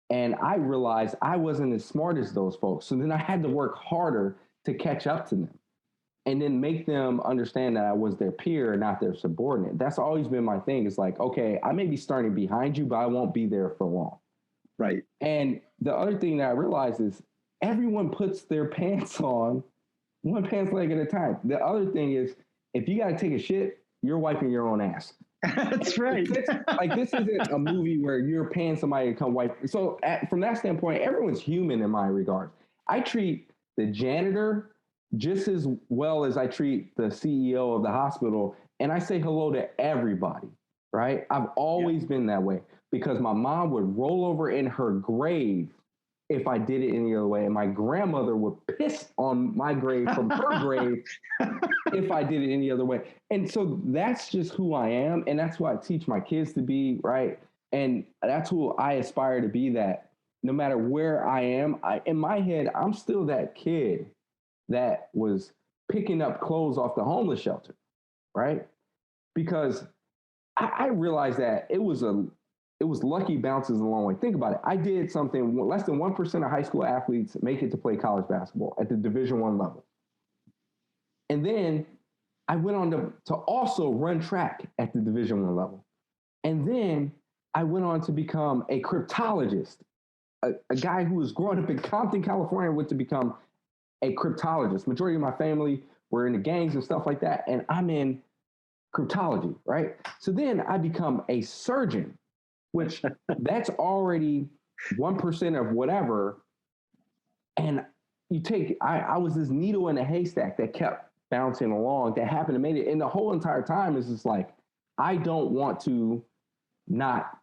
And I realized I wasn't as smart as those folks. So then I had to work harder to catch up to them and then make them understand that I was their peer, not their subordinate. That's always been my thing. It's like, okay, I may be starting behind you, but I won't be there for long. Right. And the other thing that I realized is everyone puts their pants on one pants leg at a time. The other thing is, if you got to take a shit, you're wiping your own ass. That's right. Like, this isn't a movie where you're paying somebody to come wipe. So from that standpoint, everyone's human in my regard. I treat the janitor just as well as I treat the CEO of the hospital, and I say hello to everybody, right? I've always been that way because my mom would roll over in her grave if I did it any other way. And my grandmother would piss on my grave from her grave if I did it any other way. And so that's just who I am. And that's who I teach my kids to be, right? And that's who I aspire to be, that no matter where I am, in my head, I'm still that kid that was picking up clothes off the homeless shelter, right? Because I realized that it was lucky bounces a long way. Think about it. I did something less than 1% of high school athletes make it to play college basketball at the Division I level. And then I went on to also run track at the Division I level. And then I went on to become a cryptologist, a guy who was growing up in Compton, California, went to become a cryptologist. Majority of my family were in the gangs and stuff like that. And I'm in cryptology, right? So then I become a surgeon, which that's already 1% of whatever. And I was this needle in a haystack that kept bouncing along, that happened to make it. And the whole entire time is just like, I don't want to not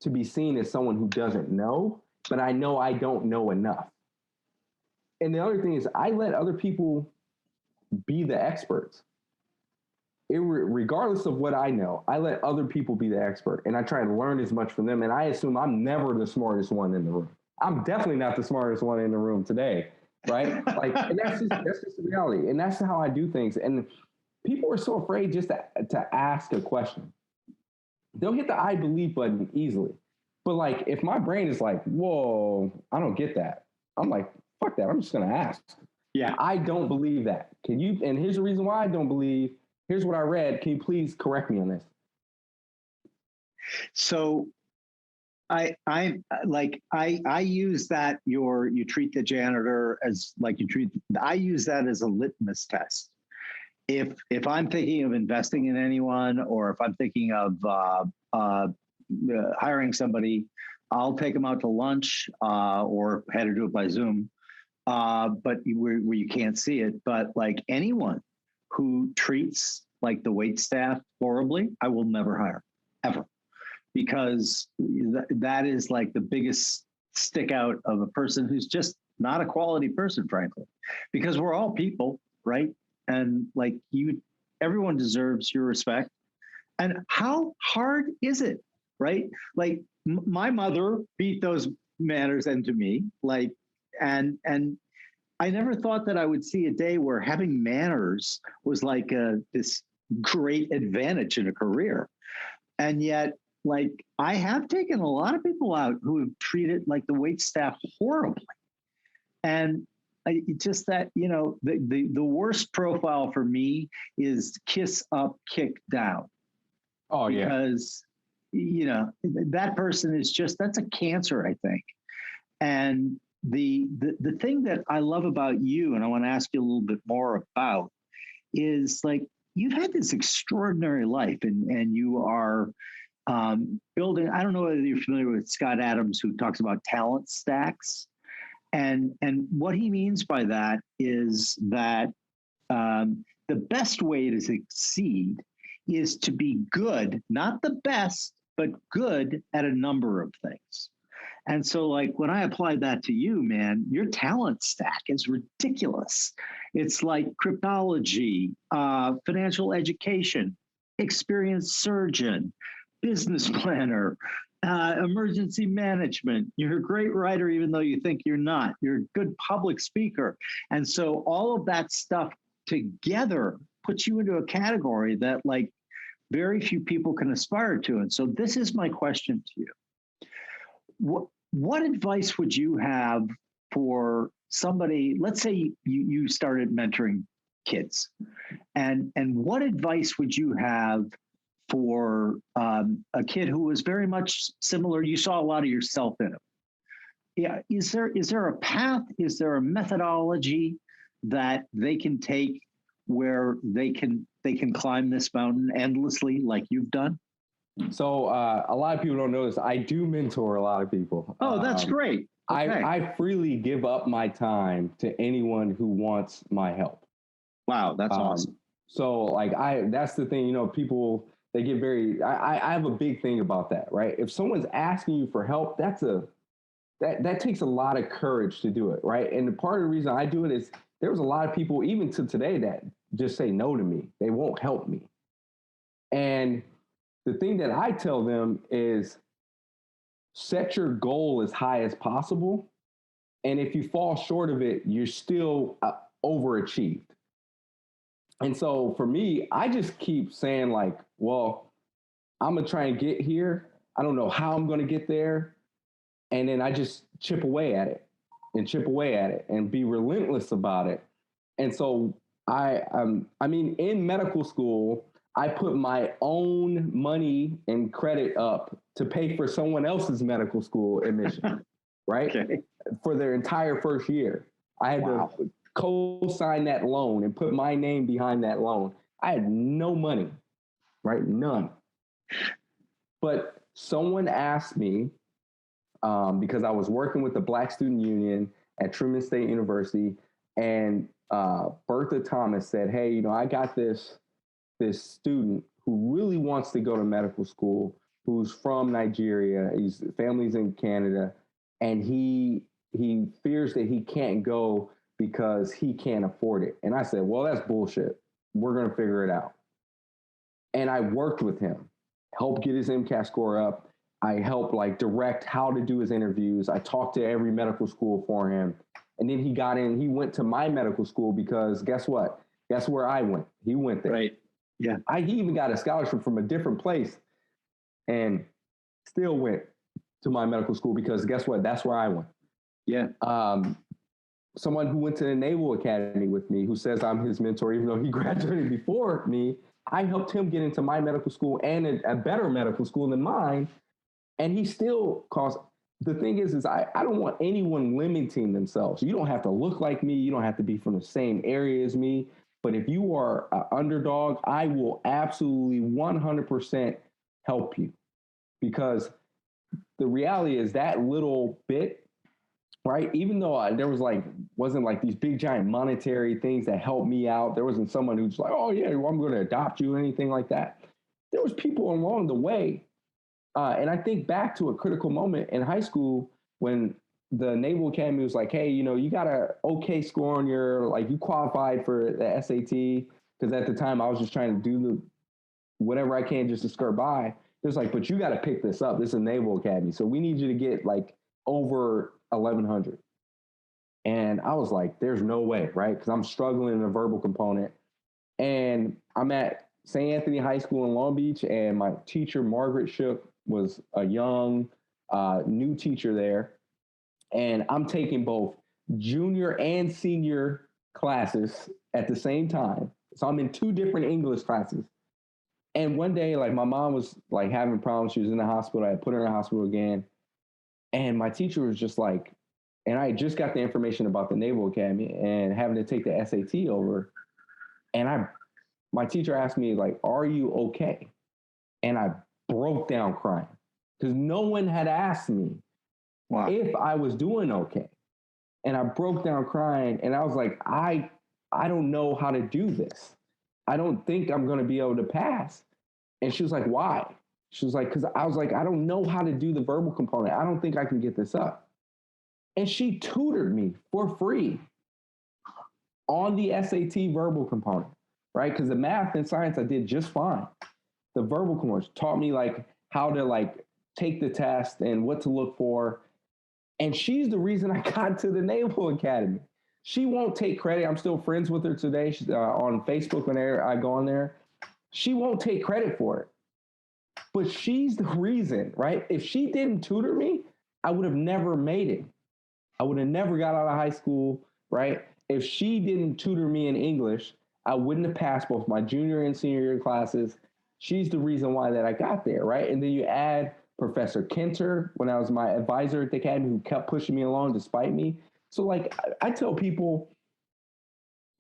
to be seen as someone who doesn't know, but I know I don't know enough. And the other thing is I let other people be the experts. Regardless of what I know, I let other people be the expert, and I try to learn as much from them. And I assume I'm never the smartest one in the room. I'm definitely not the smartest one in the room today, right? Like, and that's just the reality, and that's how I do things. And people are so afraid just to ask a question. They'll hit the I believe button easily, but like if my brain is like, whoa, I don't get that, I'm like, fuck that. I'm just gonna ask. Yeah, I don't believe that. Can you? And here's the reason why I don't believe. Here's what I read. Can you please correct me on this? So I use that you treat the janitor as like I use that as a litmus test. If I'm thinking of investing in anyone, or if I'm thinking of hiring somebody, I'll take them out to lunch or had to do it by Zoom, but where you can't see it. But like anyone who treats like the wait staff horribly, I will never hire, ever. Because that is like the biggest stick out of a person who's just not a quality person, frankly. Because we're all people, right? And like everyone deserves your respect. And how hard is it, right? Like my mother beat those manners into me, like, and I never thought that I would see a day where having manners was like this great advantage in a career. And yet, like, I have taken a lot of people out who have treated like the wait staff horribly. And just that, the worst profile for me is kiss up, kick down. Oh, yeah. Because, that person is that's a cancer, I think. And the thing that I love about you, and I want to ask you a little bit more about, is like you've had this extraordinary life, and you are building. I don't know whether you're familiar with Scott Adams, who talks about talent stacks, and what he means by that is that the best way to succeed is to be good, not the best, but good at a number of things. And so, like, when I applied that to you, man, your talent stack is ridiculous. It's like cryptology, financial education, experienced surgeon, business planner, emergency management. You're a great writer, even though you think you're not. You're a good public speaker. And so all of that stuff together puts you into a category that, like, very few people can aspire to. And so this is my question to you. What advice would you have for somebody? Let's say you started mentoring kids, and what advice would you have for a kid who was very much similar? You saw a lot of yourself in him. Yeah, is there a path? Is there a methodology that they can take where they can climb this mountain endlessly, like you've done? So a lot of people don't know this. I do mentor a lot of people. Oh, that's great. Okay. I freely give up my time to anyone who wants my help. Wow, that's awesome. So like that's the thing, people, they get I have a big thing about that, right? If someone's asking you for help, that takes a lot of courage to do it, right? And part of the reason I do it is there was a lot of people, even to today, that just say no to me. They won't help me. And the thing that I tell them is set your goal as high as possible. And if you fall short of it, you're still overachieved. And so for me, I just keep saying like, well, I'm going to try and get here. I don't know how I'm going to get there. And then I just chip away at it and be relentless about it. And so in medical school, I put my own money and credit up to pay for someone else's medical school admission, right? Okay. For their entire first year. I had to co-sign that loan and put my name behind that loan. I had no money, right? None. But someone asked me, because I was working with the Black Student Union at Truman State University, and Bertha Thomas said, hey, I got this student who really wants to go to medical school, who's from Nigeria, his family's in Canada, and he fears that he can't go because he can't afford it. And I said, well, that's bullshit. We're going to figure it out. And I worked with him, helped get his MCAT score up. I helped direct how to do his interviews. I talked to every medical school for him. And then he went to my medical school because guess what? Guess where I went? He went there. Right. Yeah. He even got a scholarship from a different place and still went to my medical school because guess what? That's where I went. Yeah. Someone who went to the Naval Academy with me, who says I'm his mentor, even though he graduated before me, I helped him get into my medical school and a better medical school than mine. And he still costs. The thing is I don't want anyone limiting themselves. You don't have to look like me. You don't have to be from the same area as me. But if you are an underdog, I will absolutely 100% help you. Because the reality is that little bit, right? Even though there was wasn't these big giant monetary things that helped me out. There wasn't someone who's like, oh yeah, well, I'm going to adopt you or anything like that. There was people along the way. And I think back to a critical moment in high school when the Naval Academy was like, hey, you got a okay score on your, you qualified for the SAT. Because at the time I was just trying to do whatever I can just to skirt by. It's but you got to pick this up. This is a Naval Academy. So we need you to get over 1,100. And I was like, there's no way, right? Because I'm struggling in the verbal component. And I'm at St. Anthony High School in Long Beach. And my teacher, Margaret Shook, was a young, new teacher there. And I'm taking both junior and senior classes at the same time. So I'm in 2 different English classes. And one day, my mom was having problems. She was in the hospital. I had put her in the hospital again. And my teacher was just and I just got the information about the Naval Academy and having to take the SAT over. And my teacher asked me, are you okay? And I broke down crying because no one had asked me if I was doing okay. And I broke down crying and I was like, I don't know how to do this. I don't think I'm going to be able to pass. And she was like, why? She was like, because I was like, I don't know how to do the verbal component. I don't think I can get this up. And she tutored me for free on the SAT verbal component, right? Because the math and science I did just fine. The verbal component taught me how to take the test and what to look for. And she's the reason I got to the Naval Academy. She won't take credit. I'm still friends with her today. She's on Facebook whenever I go on there. She won't take credit for it. But she's the reason, right? If she didn't tutor me, I would have never made it. I would have never got out of high school, right? If she didn't tutor me in English, I wouldn't have passed both my junior and senior year classes. She's the reason why that I got there, right? And then you add Professor Kenter, when I was my advisor at the academy, who kept pushing me along despite me. So I tell people,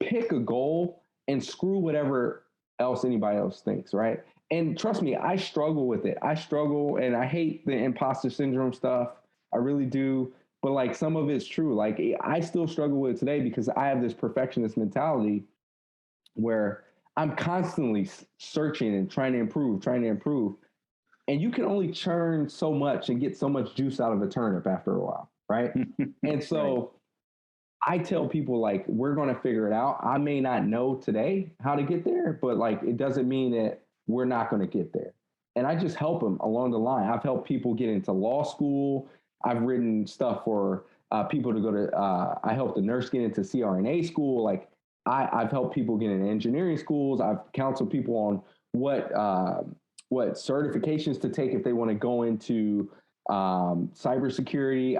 pick a goal and screw whatever else anybody else thinks, right? And trust me, I struggle with it. I struggle and I hate the imposter syndrome stuff. I really do. But some of it's true. I still struggle with it today because I have this perfectionist mentality where I'm constantly searching and trying to improve. And you can only churn so much and get so much juice out of a turnip after a while, right? And so I tell people we're going to figure it out. I may not know today how to get there, but it doesn't mean that we're not going to get there. And I just help them along the line. I've helped people get into law school. I've written stuff for people to go to, I helped a nurse get into CRNA school. I've helped people get into engineering schools. I've counseled people on what certifications to take if they want to go into cybersecurity.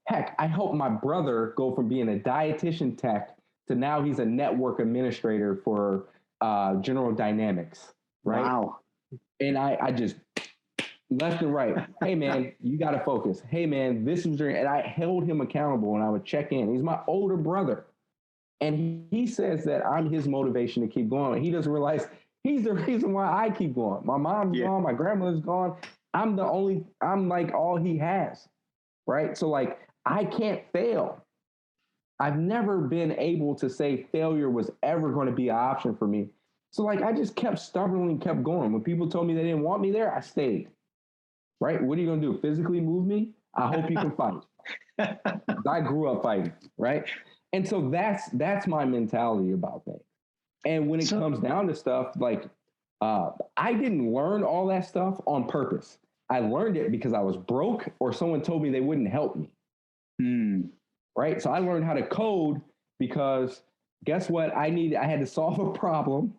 I helped my brother go from being a dietitian tech to now he's a network administrator for General Dynamics, right? Wow. And I just left and right. Hey man, you got to focus. Hey man, this is and I held him accountable and I would check in. He's my older brother. And he says that I'm his motivation to keep going. He doesn't realize he's the reason why I keep going. My mom's gone, my grandmother's gone. I'm like all he has, right? So like, I can't fail. I've never been able to say failure was ever going to be an option for me. So like, I just kept stubbornly kept going. When people told me they didn't want me there, I stayed, right? What are you going to do? Physically move me? I hope you can fight. I grew up fighting, right? And so that's my mentality about things. And when it comes down to stuff, like I didn't learn all that stuff on purpose. I learned it because I was broke or someone told me they wouldn't help me. Right? So I learned how to code because guess what? I had to solve a problem,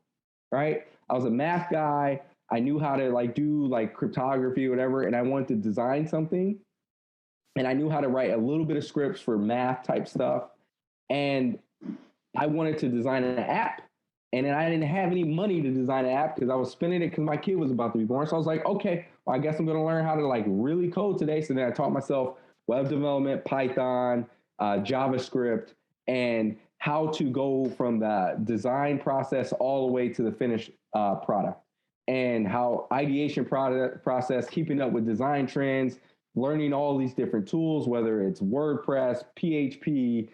right? I was a math guy. I knew how to like do like cryptography or whatever, and I wanted to design something. And I knew how to write a little bit of scripts for math type stuff. And I wanted to design an app. And then I didn't have any money to design an app because I was spending it because my kid was about to be born. So I was like, okay, well, I guess I'm going to learn how to like really code today. So then I taught myself web development, Python, JavaScript, and how to go from the design process all the way to the finished product, and how ideation process, keeping up with design trends, learning all these different tools, whether it's WordPress, PHP,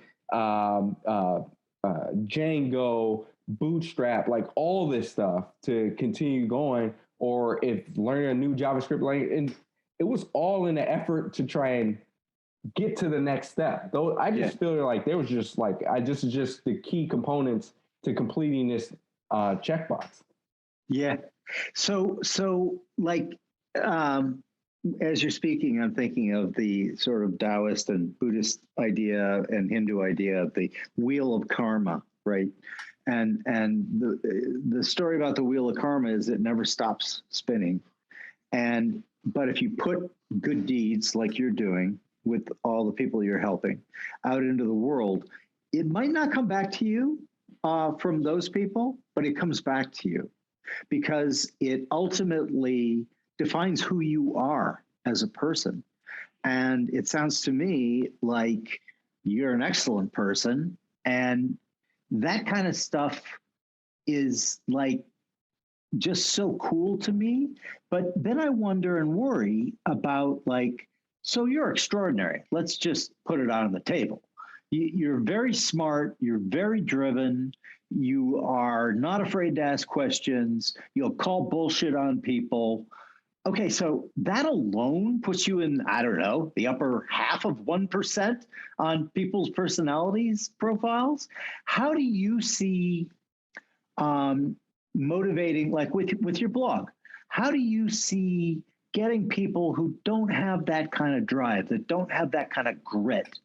Django, Bootstrap, like all this stuff to continue going, or if learning a new JavaScript language. And it was all in an effort to try and get to the next step. Though I just feel like there was just like, this is just the key components to completing this checkbox. Yeah. So like, as you're speaking, I'm thinking of the sort of Taoist and Buddhist idea and Hindu idea of the wheel of karma, right? And the story about the wheel of karma is it never stops spinning. But if you put good deeds like you're doing with all the people you're helping out into the world, it might not come back to you from those people, but it comes back to you because it ultimately defines who you are as a person. And it sounds to me like you're an excellent person. And that kind of stuff is like just so cool to me. But then I wonder and worry about like, so you're extraordinary. Let's just put it out on the table. You're very smart. You're very driven. You are not afraid to ask questions. You'll call bullshit on people. Okay, so that alone puts you in, I don't know, the upper half of 1% on people's personalities profiles. How do you see motivating, like with your blog, how do you see getting people who don't have that kind of drive, that don't have that kind of grit,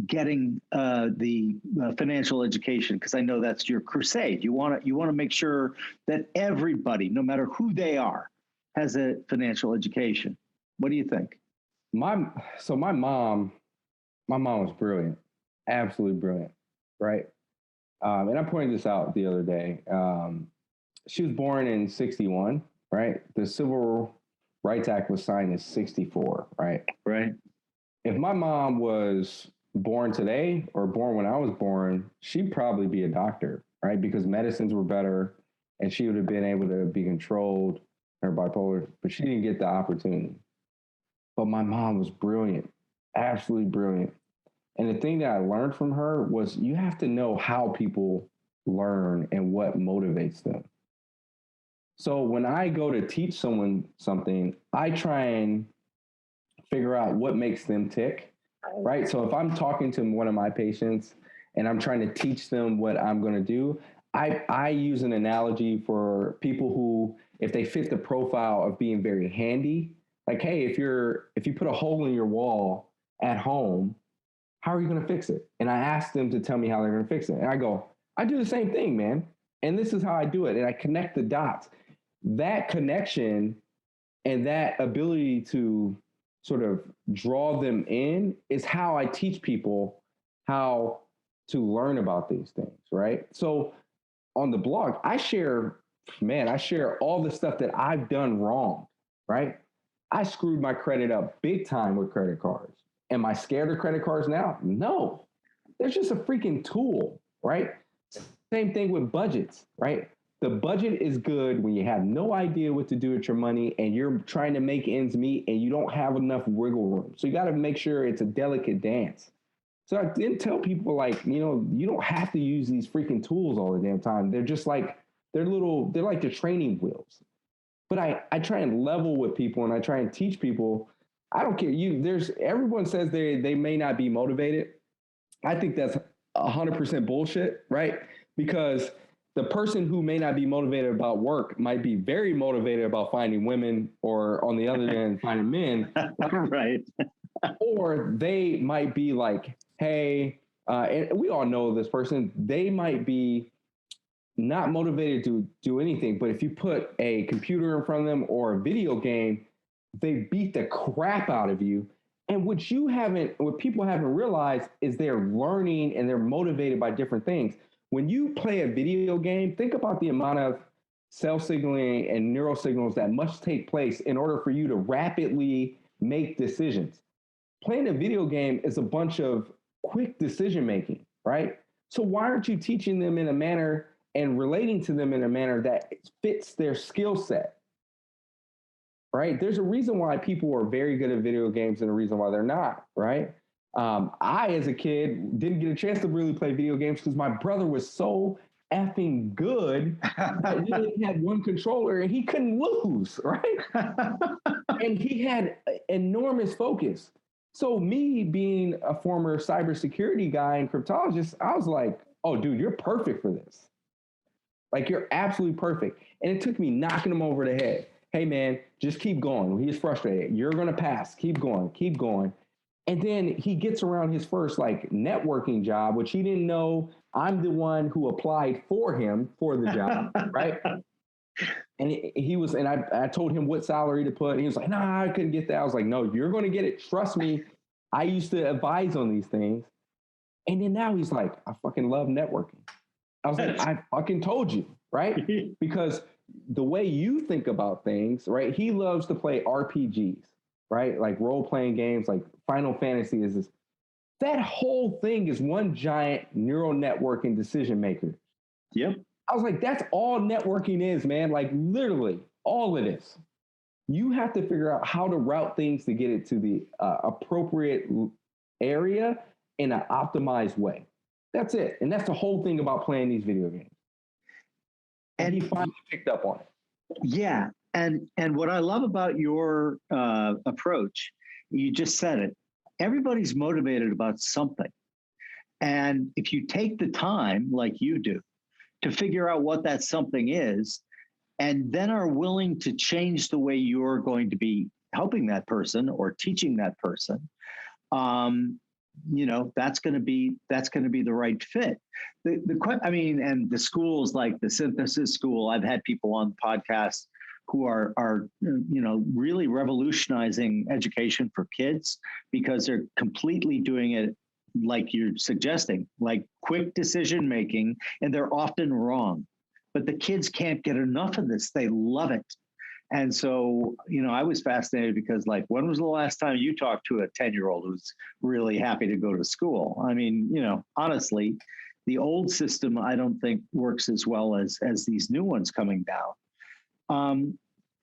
getting the financial education? Because I know that's your crusade. You want to make sure that everybody, no matter who they are, has a financial education. What do you think? My mom was brilliant, absolutely brilliant, right? And I pointed this out the other day. She was born in 1961, right? The Civil Rights Act was signed in 1964, right? Right. If my mom was born today or born when I was born, she'd probably be a doctor, right? Because medicines were better and she would have been able to be controlled, her bipolar, but she didn't get the opportunity. But my mom was brilliant, absolutely brilliant. And the thing that I learned from her was you have to know how people learn and what motivates them. So when I go to teach someone something, I try and figure out what makes them tick, right? So if I'm talking to one of my patients and I'm trying to teach them what I'm going to do, I use an analogy for people who, if they fit the profile of being very handy, like, hey, if you put a hole in your wall at home, how are you going to fix it? And I ask them to tell me how they're going to fix it. And I go, I do the same thing, man. And this is how I do it. And I connect the dots. that connection and that ability to sort of draw them in is how I teach people how to learn about these things, right? So on the blog, I share all the stuff that I've done wrong, right? I screwed my credit up big time with credit cards. Am I scared of credit cards now? No. They're just a freaking tool, right? Same thing with budgets, right? The budget is good when you have no idea what to do with your money and you're trying to make ends meet and you don't have enough wiggle room. So you got to make sure it's a delicate dance. So I didn't tell people like, you don't have to use these freaking tools all the damn time. They're just like, they're like the training wheels. But I try and level with people and I try and teach people. I don't care. Everyone says they may not be motivated. I think that's 100% bullshit, right? Because the person who may not be motivated about work might be very motivated about finding women, or on the other hand, finding men. Right. Or they might be like, hey, and we all know this person, they might be not motivated to do anything, but if you put a computer in front of them or a video game, they beat the crap out of you. And what people haven't realized is they're learning and they're motivated by different things. When you play a video game, think about the amount of cell signaling and neural signals that must take place in order for you to rapidly make decisions. Playing a video game is a bunch of quick decision making, right? So why aren't you teaching them in a manner and relating to them in a manner that fits their skill set? Right? There's a reason why people are very good at video games and a reason why they're not, right? I, as a kid, didn't get a chance to really play video games because my brother was so effing good that we only had one controller and he couldn't lose, right? And he had enormous focus. So me being a former cybersecurity guy and cryptologist, I was like, oh, dude, you're perfect for this. Like, you're absolutely perfect. And it took me knocking him over the head. Hey, man, just keep going. He's frustrated. You're going to pass. Keep going. Keep going. And then he gets around his first networking job, which he didn't know I'm the one who applied for him for the job, right? And I told him what salary to put. And he was like, nah, I couldn't get that. I was like, no, you're going to get it. Trust me. I used to advise on these things. And then now he's like, I fucking love networking. I was like, I fucking told you, right? Because the way you think about things, right? He loves to play RPGs, right? Like role-playing games, like Final Fantasy is this. That whole thing is one giant neural network and decision maker. Yep. I was like, that's all networking is, man. Like literally all it is. You have to figure out how to route things to get it to the appropriate area in an optimized way. That's it. And that's the whole thing about playing these video games. And he finally picked up on it. Yeah. And what I love about your approach, you just said it, everybody's motivated about something. And if you take the time, like you do, to figure out what that something is, and then are willing to change the way you're going to be helping that person or teaching that person, that's going to be the right fit. And the schools like the Synthesis School, I've had people on the podcast who are really revolutionizing education for kids because they're completely doing it like you're suggesting, like quick decision making, and they're often wrong. But the kids can't get enough of this. They love it. And so, I was fascinated because, when was the last time you talked to a 10-year-old who's really happy to go to school? I mean, honestly, the old system, I don't think works as well as these new ones coming down.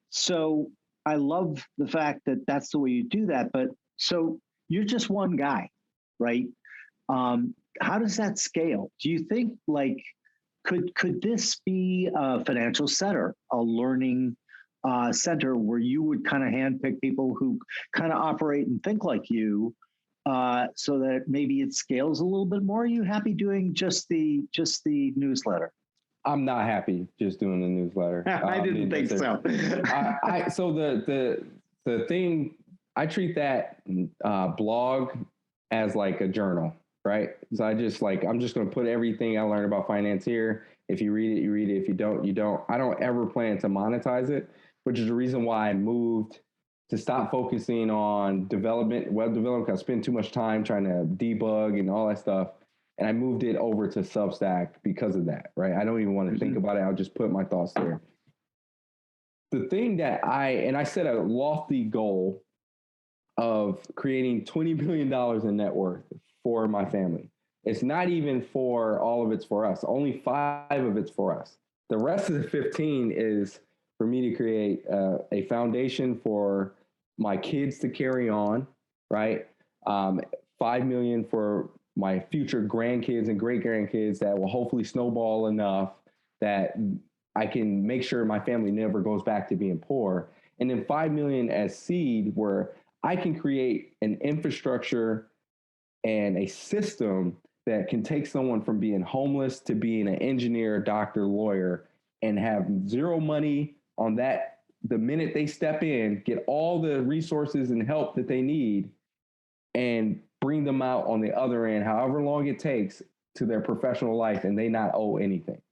So I love the fact that that's the way you do that. But so you're just one guy, right? How does that scale? Do you think could this be a financial center, a learning center where you would kind of handpick people who kind of operate and think like you, so that maybe it scales a little bit more? Are you happy doing just the newsletter? I'm not happy just doing the newsletter. I didn't think so. So the thing, I treat that blog as like a journal, right? So I'm just going to put everything I learned about finance here. If you read it, you read it. If you don't, you don't. I don't ever plan to monetize it, which is the reason why I moved to stop focusing on development, web development. I spend too much time trying to debug and all that stuff. And I moved it over to Substack because of that, right? I don't even want to think about it. I'll just put my thoughts there. The thing that I set a lofty goal of creating $20 billion in net worth for my family. It's not even for all of it's for us. Only 5 of it's for us. The rest of the 15 is for me to create a foundation for my kids to carry on, right? 5 million for my future grandkids and great grandkids that will hopefully snowball enough that I can make sure my family never goes back to being poor. And then 5 million as seed where I can create an infrastructure and a system that can take someone from being homeless to being an engineer, doctor, lawyer, and have zero money on that the minute they step in, get all the resources and help that they need, and bring them out on the other end, however long it takes, to their professional life, and they not owe anything.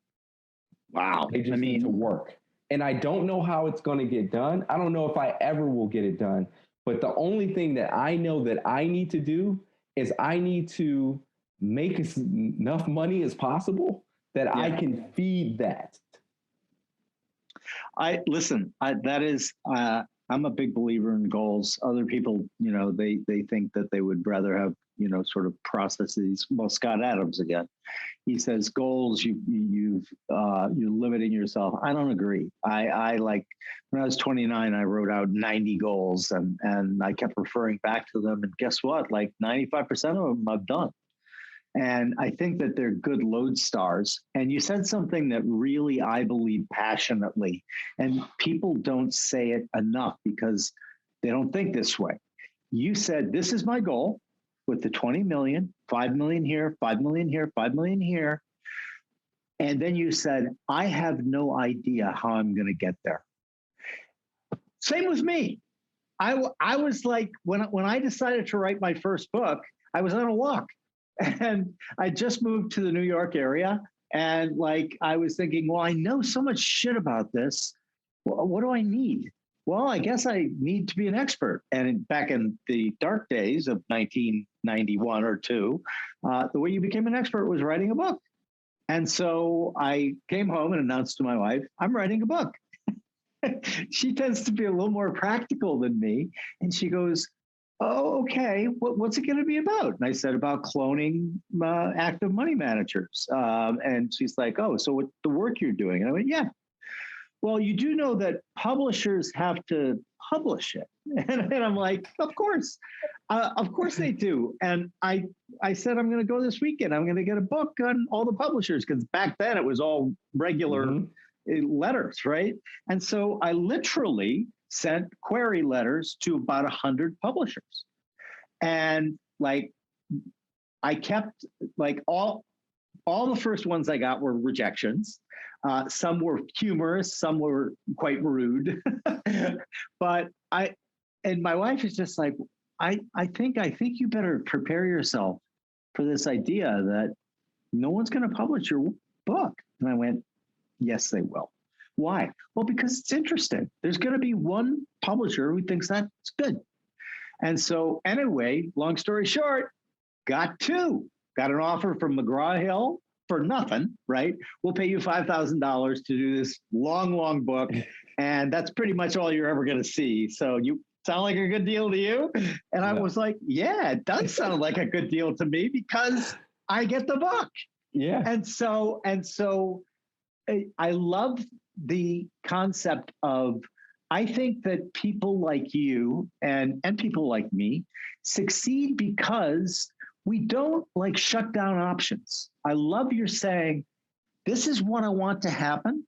Wow. They just need to work. And I don't know how it's going to get done. I don't know if I ever will get it done. But the only thing that I know that I need to do is I need to make enough money as possible that I can feed that. I'm a big believer in goals. Other people, they think that they would rather have, sort of processes. Well, Scott Adams again, he says goals, you're limiting yourself. I don't agree. I like when I was 29, I wrote out 90 goals and I kept referring back to them. And guess what? Like 95% of them I've done. And I think that they're good lodestars. And you said something that really, I believe passionately, and people don't say it enough because they don't think this way. You said, this is my goal with the 20 million, 5 million here, 5 million here, 5 million here. And then you said, I have no idea how I'm going to get there. Same with me. I was like, when I decided to write my first book, I was on a walk. And I just moved to the New York area. And like, I was thinking, well, I know so much shit about this. Well, what do I need? Well, I guess I need to be an expert. And back in the dark days of 1991 or 2, the way you became an expert was writing a book. And so I came home and announced to my wife, I'm writing a book. She tends to be a little more practical than me. And she goes, oh, okay. What's it going to be about? And I said about cloning active money managers. And she's like, oh, so what the work you're doing? And I went, yeah. Well, you do know that publishers have to publish it. And I'm like, of course they do. And I said, I'm going to go this weekend. I'm going to get a book on all the publishers because back then it was all regular letters, right? And so I literally sent query letters to about 100 publishers. And like, I kept like all the first ones I got were rejections. Some were humorous, some were quite rude. But my wife is just like, I think you better prepare yourself for this idea that no one's going to publish your book. And I went, yes, they will. Why? Well, because it's interesting. There's going to be one publisher who thinks that's good. And so anyway, long story short, got 2. Got an offer from McGraw-Hill for nothing, right? We'll pay you $5,000 to do this long, long book. And that's pretty much all you're ever going to see. So you sound like a good deal to you? And I was like, yeah, it does sound like a good deal to me because I get the book. Yeah. And so I love the concept of, I think that people like you and people like me succeed because we don't like shut down options. I love your saying, this is what I want to happen.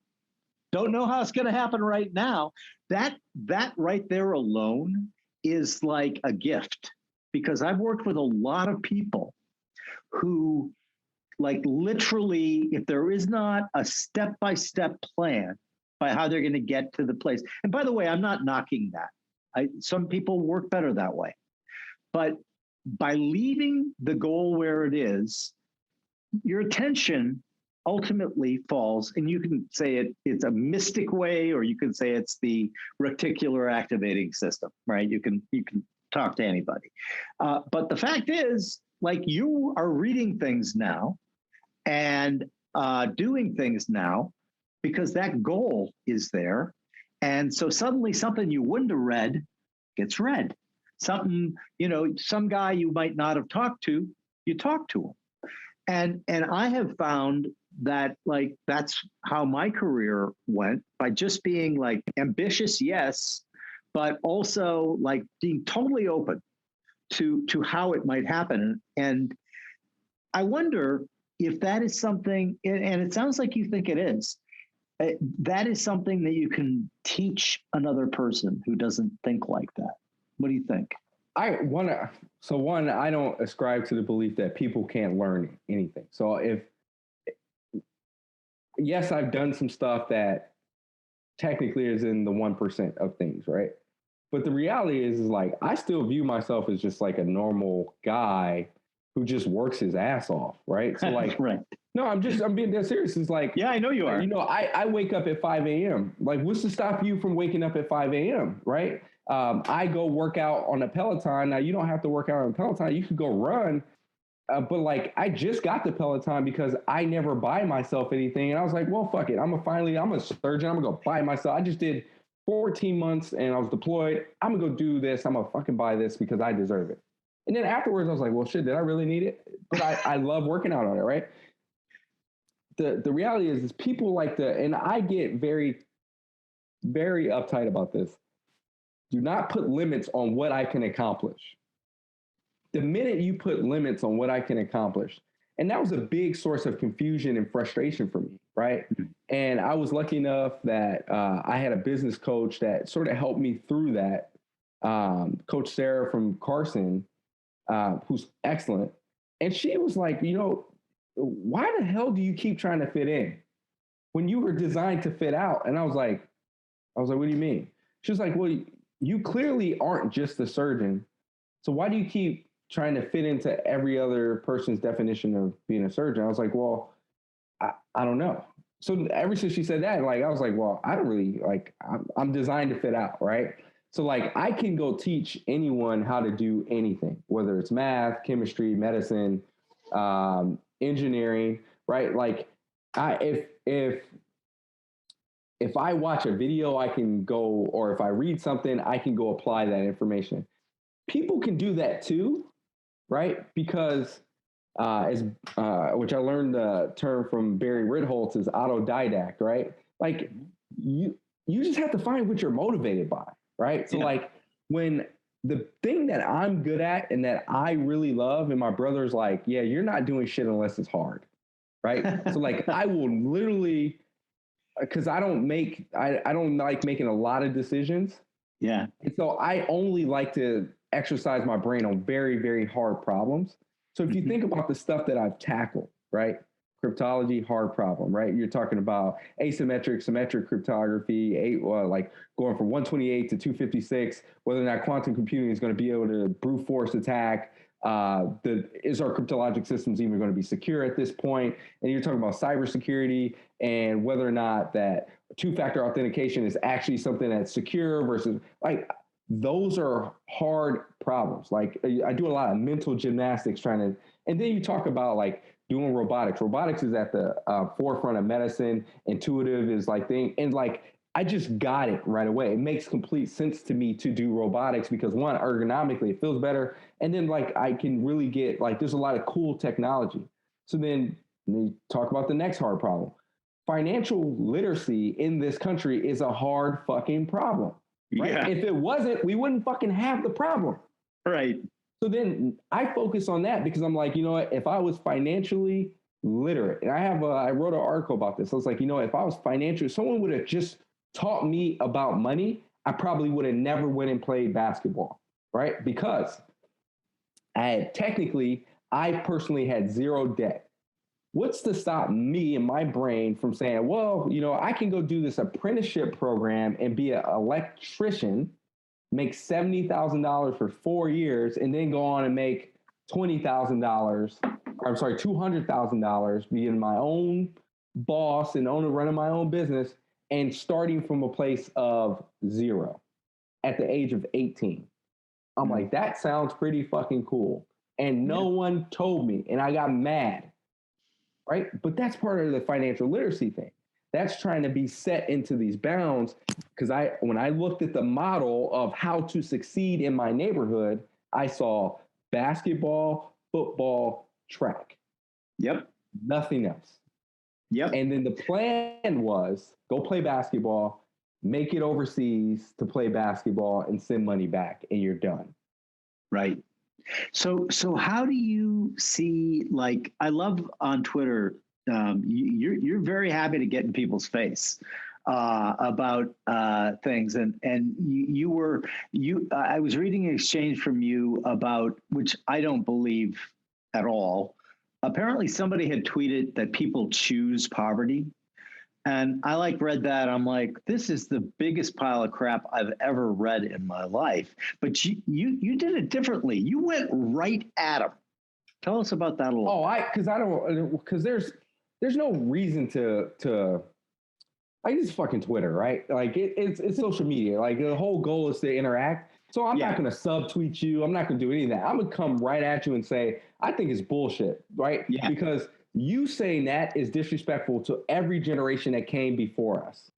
Don't know how it's going to happen right now. That right there alone is like a gift because I've worked with a lot of people who like literally, if there is not a step-by-step plan by how they're going to get to the place. And by the way, I'm not knocking that. Some people work better that way. But by leaving the goal where it is, your attention ultimately falls, and you can say it's a mystic way, or you can say it's the reticular activating system, right? You can talk to anybody. But the fact is, like, you are reading things now and doing things now because that goal is there. And so suddenly something you wouldn't have read gets read. Something, some guy you might not have talked to, you talk to him. And I have found that, like, that's how my career went, by just being like ambitious, yes, but also like being totally open to how it might happen. And I wonder if that is something, and it sounds like you think it is, that is something that you can teach another person who doesn't think like that. What do you think? I don't ascribe to the belief that people can't learn anything. So yes, I've done some stuff that technically is in the 1% of things, right? But the reality is like, I still view myself as just like a normal guy who just works his ass off, right? So like, right. No, I'm being dead serious. It's like, yeah, I know you are. I wake up at 5 a.m. Like, what's to stop you from waking up at 5 a.m., right? I go work out on a Peloton. Now, you don't have to work out on a Peloton. You could go run. But like, I just got the Peloton because I never buy myself anything. And I was like, well, fuck it. I'm a surgeon. I'm going to go buy myself. I just did 14 months and I was deployed. I'm going to go do this. I'm going to fucking buy this because I deserve it. And then afterwards, I was like, well, shit, did I really need it? But I love working out on it, right? The reality is people like and I get very, very uptight about this. Do not put limits on what I can accomplish. The minute you put limits on what I can accomplish, and that was a big source of confusion and frustration for me, right? Mm-hmm. And I was lucky enough that I had a business coach that sort of helped me through that. Coach Sarah from Carson, who's excellent. And she was like, why the hell do you keep trying to fit in when you were designed to fit out? And I was like, what do you mean? She was like, well, you clearly aren't just a surgeon. So why do you keep trying to fit into every other person's definition of being a surgeon? I was like, well, I don't know. So ever since she said that, like, I was like, well, I don't really, like, I'm designed to fit out, right? So like, I can go teach anyone how to do anything, whether it's math, chemistry, medicine, engineering, right? Like, if I watch a video, I can go, or if I read something, I can go apply that information. People can do that too, right? Because which I learned the term from Barry Ritholtz is autodidact, right? Like, you just have to find what you're motivated by, right? So like, when the thing that I'm good at and that I really love, and my brother's like, yeah, you're not doing shit unless it's hard, right? So like, I will literally, because I don't like making a lot of decisions. Yeah. And so I only like to exercise my brain on very, very hard problems. So if you think about the stuff that I've tackled, right? Cryptology, hard problem, right? You're talking about asymmetric, symmetric cryptography, like going from 128 to 256, whether or not quantum computing is going to be able to brute force attack. Is our cryptologic systems even going to be secure at this point? And you're talking about cybersecurity and whether or not that two-factor authentication is actually something that's secure versus, like, those are hard problems. Like, I do a lot of mental gymnastics and then you talk about like doing robotics. Robotics is at the forefront of medicine. Intuitive is like thing. And like, I just got it right away. It makes complete sense to me to do robotics because, one, ergonomically, it feels better. And then like, I can really get, like, there's a lot of cool technology. So then you talk about the next hard problem. Financial literacy in this country is a hard fucking problem. Right? Yeah. If it wasn't, we wouldn't fucking have the problem. Right. So then I focus on that because I'm like, you know what? If I was financially literate, and I wrote an article about this. I was like, if I was financially, someone would have just taught me about money, I probably would have never went and played basketball, right? Because I personally had zero debt. What's to stop me and my brain from saying, well, I can go do this apprenticeship program and be an electrician, make $70,000 for 4 years, and then go on and make $200,000 being my own boss and owner running my own business and starting from a place of 0 at the age of 18. I'm like, that sounds pretty fucking cool. And no one told me, and I got mad, right? But that's part of the financial literacy thing. That's trying to be set into these bounds. Because when I looked at the model of how to succeed in my neighborhood, I saw basketball, football, track. Yep. Nothing else. Yep. And then the plan was go play basketball, make it overseas to play basketball, and send money back, and you're done. Right. So how do you see, like, I love on Twitter, you're very happy to get in people's face about things, and I was reading an exchange from you about, which I don't believe at all. Apparently somebody had tweeted that people choose poverty. And I read that. I'm like, this is the biggest pile of crap I've ever read in my life. But you did it differently. You went right at them. Tell us about that a little. Because there's no reason to like, it's fucking Twitter, right? Like it's social media. Like the whole goal is to interact. So I'm not going to subtweet you. I'm not going to do any of that. I'm going to come right at you and say, I think it's bullshit, right? Yeah. Because you saying that is disrespectful to every generation that came before us,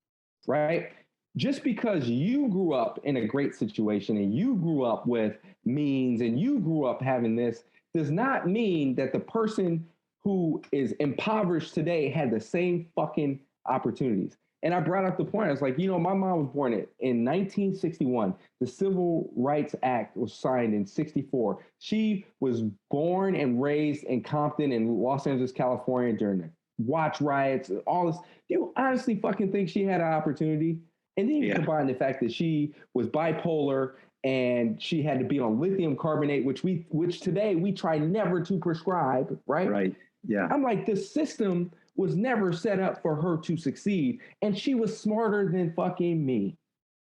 right? Just because you grew up in a great situation and you grew up with means and you grew up having this does not mean that the person who is impoverished today had the same fucking opportunities. And I brought up the point. I was like, my mom was born in 1961. The Civil Rights Act was signed in 64. She was born and raised in Compton in Los Angeles, California during the watch riots, all this. You honestly fucking think she had an opportunity? And then you combine the fact that she was bipolar and she had to be on lithium carbonate, which today we try never to prescribe, right? Right. Yeah. I'm like, the system was never set up for her to succeed. And she was smarter than fucking me,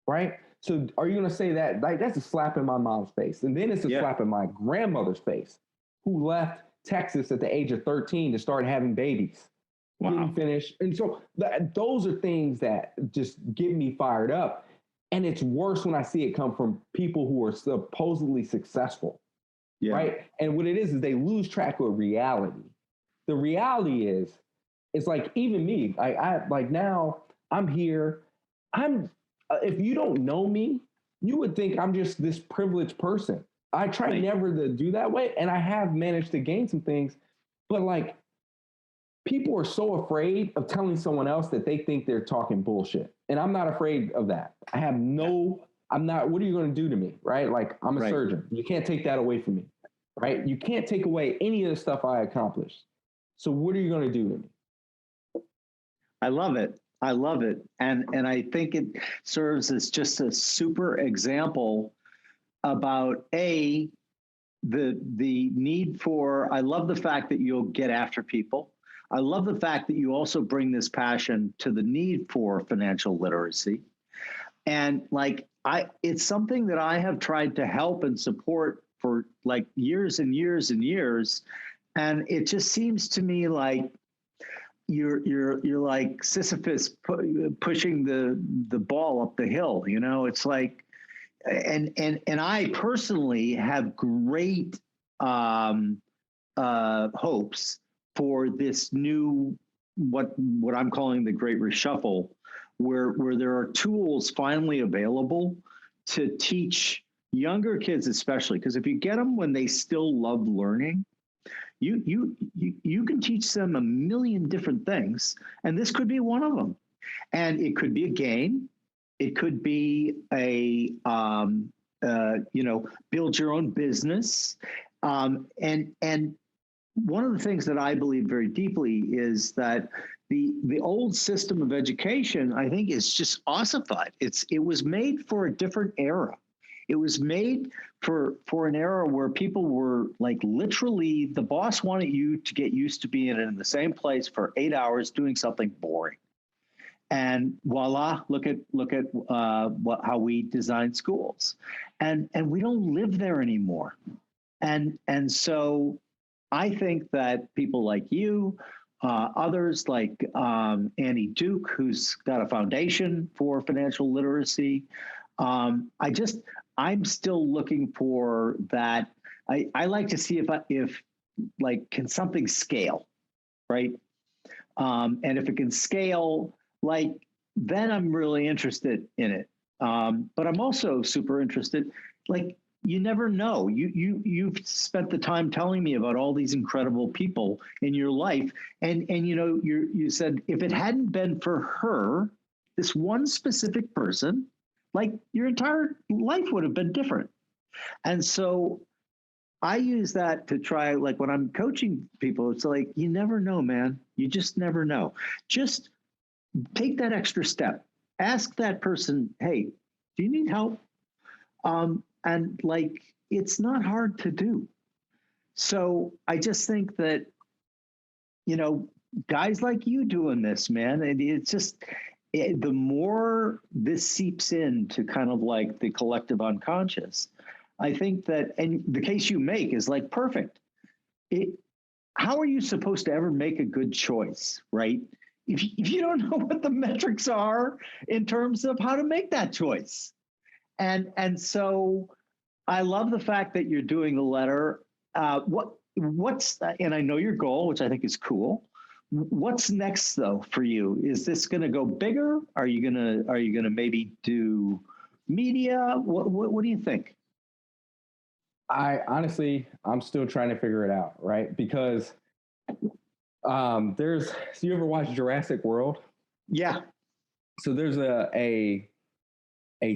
right? So are you going to say that? Like, that's a slap in my mom's face. And then it's a slap in my grandmother's face, who left Texas at the age of 13 to start having babies. Wow. Didn't finish. And so those are things that just get me fired up. And it's worse when I see it come from people who are supposedly successful, right? And what it is they lose track of reality. The reality is, it's like, even me, I like, now I'm here. If you don't know me, you would think I'm just this privileged person. I try never to do that way. And I have managed to gain some things, but like, people are so afraid of telling someone else that they think they're talking bullshit. And I'm not afraid of that. I'm not, what are you going to do to me? Right? Like, I'm a surgeon. You can't take that away from me, right? You can't take away any of the stuff I accomplished. So what are you going to do to me? I love it. I love it. And I think it serves as just a super example about the need for, I love the fact that you'll get after people. I love the fact that you also bring this passion to the need for financial literacy. And like, it's something that I have tried to help and support for like years and years and years. And it just seems to me like you're like Sisyphus pushing the ball up the hill. It's like, and I personally have great hopes for this new what I'm calling the Great Reshuffle, where there are tools finally available to teach younger kids, especially because if you get them when they still love learning, you can teach them a million different things, and this could be one of them. And it could be a game, it could be a build your own business, and one of the things that I believe very deeply is that the old system of education, I think, is just ossified. It was made for a different era. It was made for an era where people were like, literally, the boss wanted you to get used to being in the same place for 8 hours doing something boring. And voila, look at how we design schools, and we don't live there anymore. And so I think that people like you, others like Annie Duke, who's got a foundation for financial literacy. I'm still looking for that. I like to see if like, can something scale, right? And if it can scale, like, then I'm really interested in it. But I'm also super interested, like, you never know. You've spent the time telling me about all these incredible people in your life, and you said if it hadn't been for her, this one specific person, like, your entire life would have been different. And so I use that to try, like, when I'm coaching people, it's like, you never know, man. You just never know. Just take that extra step. Ask that person, hey, do you need help? And like, it's not hard to do. So I just think that, guys like you doing this, man, it's just, the more this seeps into kind of like the collective unconscious, I think that, and the case you make is like perfect. How are you supposed to ever make a good choice, right? If you don't know what the metrics are in terms of how to make that choice. And so I love the fact that you're doing the letter. What's and I know your goal, which I think is cool. What's next though for you? Is this going to go bigger? Are you gonna maybe do media? What do you think? I'm still trying to figure it out, right? Because so you ever watch Jurassic World? Yeah. So there's a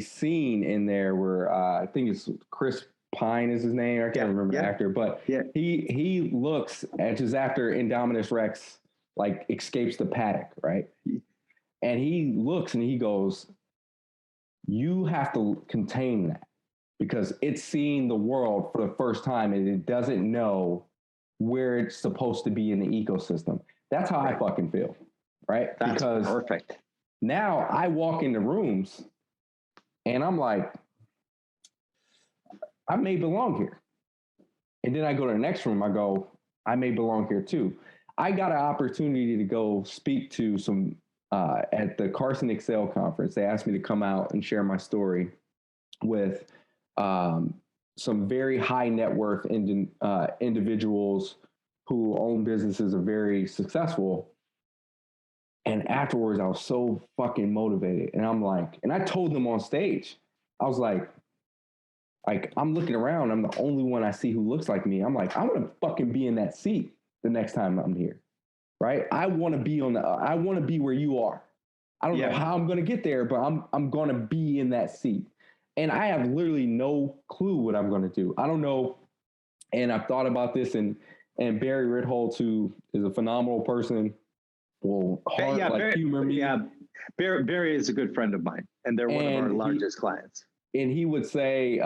scene in there where I think it's Chris Pine is his name. I can't remember the actor, but he looks at just after Indominus Rex like escapes the paddock, right? And he looks and he goes, "You have to contain that because it's seeing the world for the first time and it doesn't know where it's supposed to be in the ecosystem." That's how I fucking feel, right? That's because perfect. Now I walk into rooms and I'm like, I may belong here. And then I go to the next room, I go, I may belong here too. I got an opportunity to go speak to some, at the Carson Excel conference. They asked me to come out and share my story with some very high net worth individuals who own businesses are very successful. And afterwards, I was so fucking motivated. And I'm like, and I told them on stage, I was like, I'm looking around. I'm the only one I see who looks like me. I'm like, I want to fucking be in that seat the next time I'm here, right? I want to be where you are. I don't know how I'm going to get there, but I'm going to be in that seat. And I have literally no clue what I'm going to do. I don't know. And I've thought about this, and Barry Ritholtz, who is a phenomenal person, will humor me. Yeah, Barry is a good friend of mine, and they're one of our largest clients. And he would say,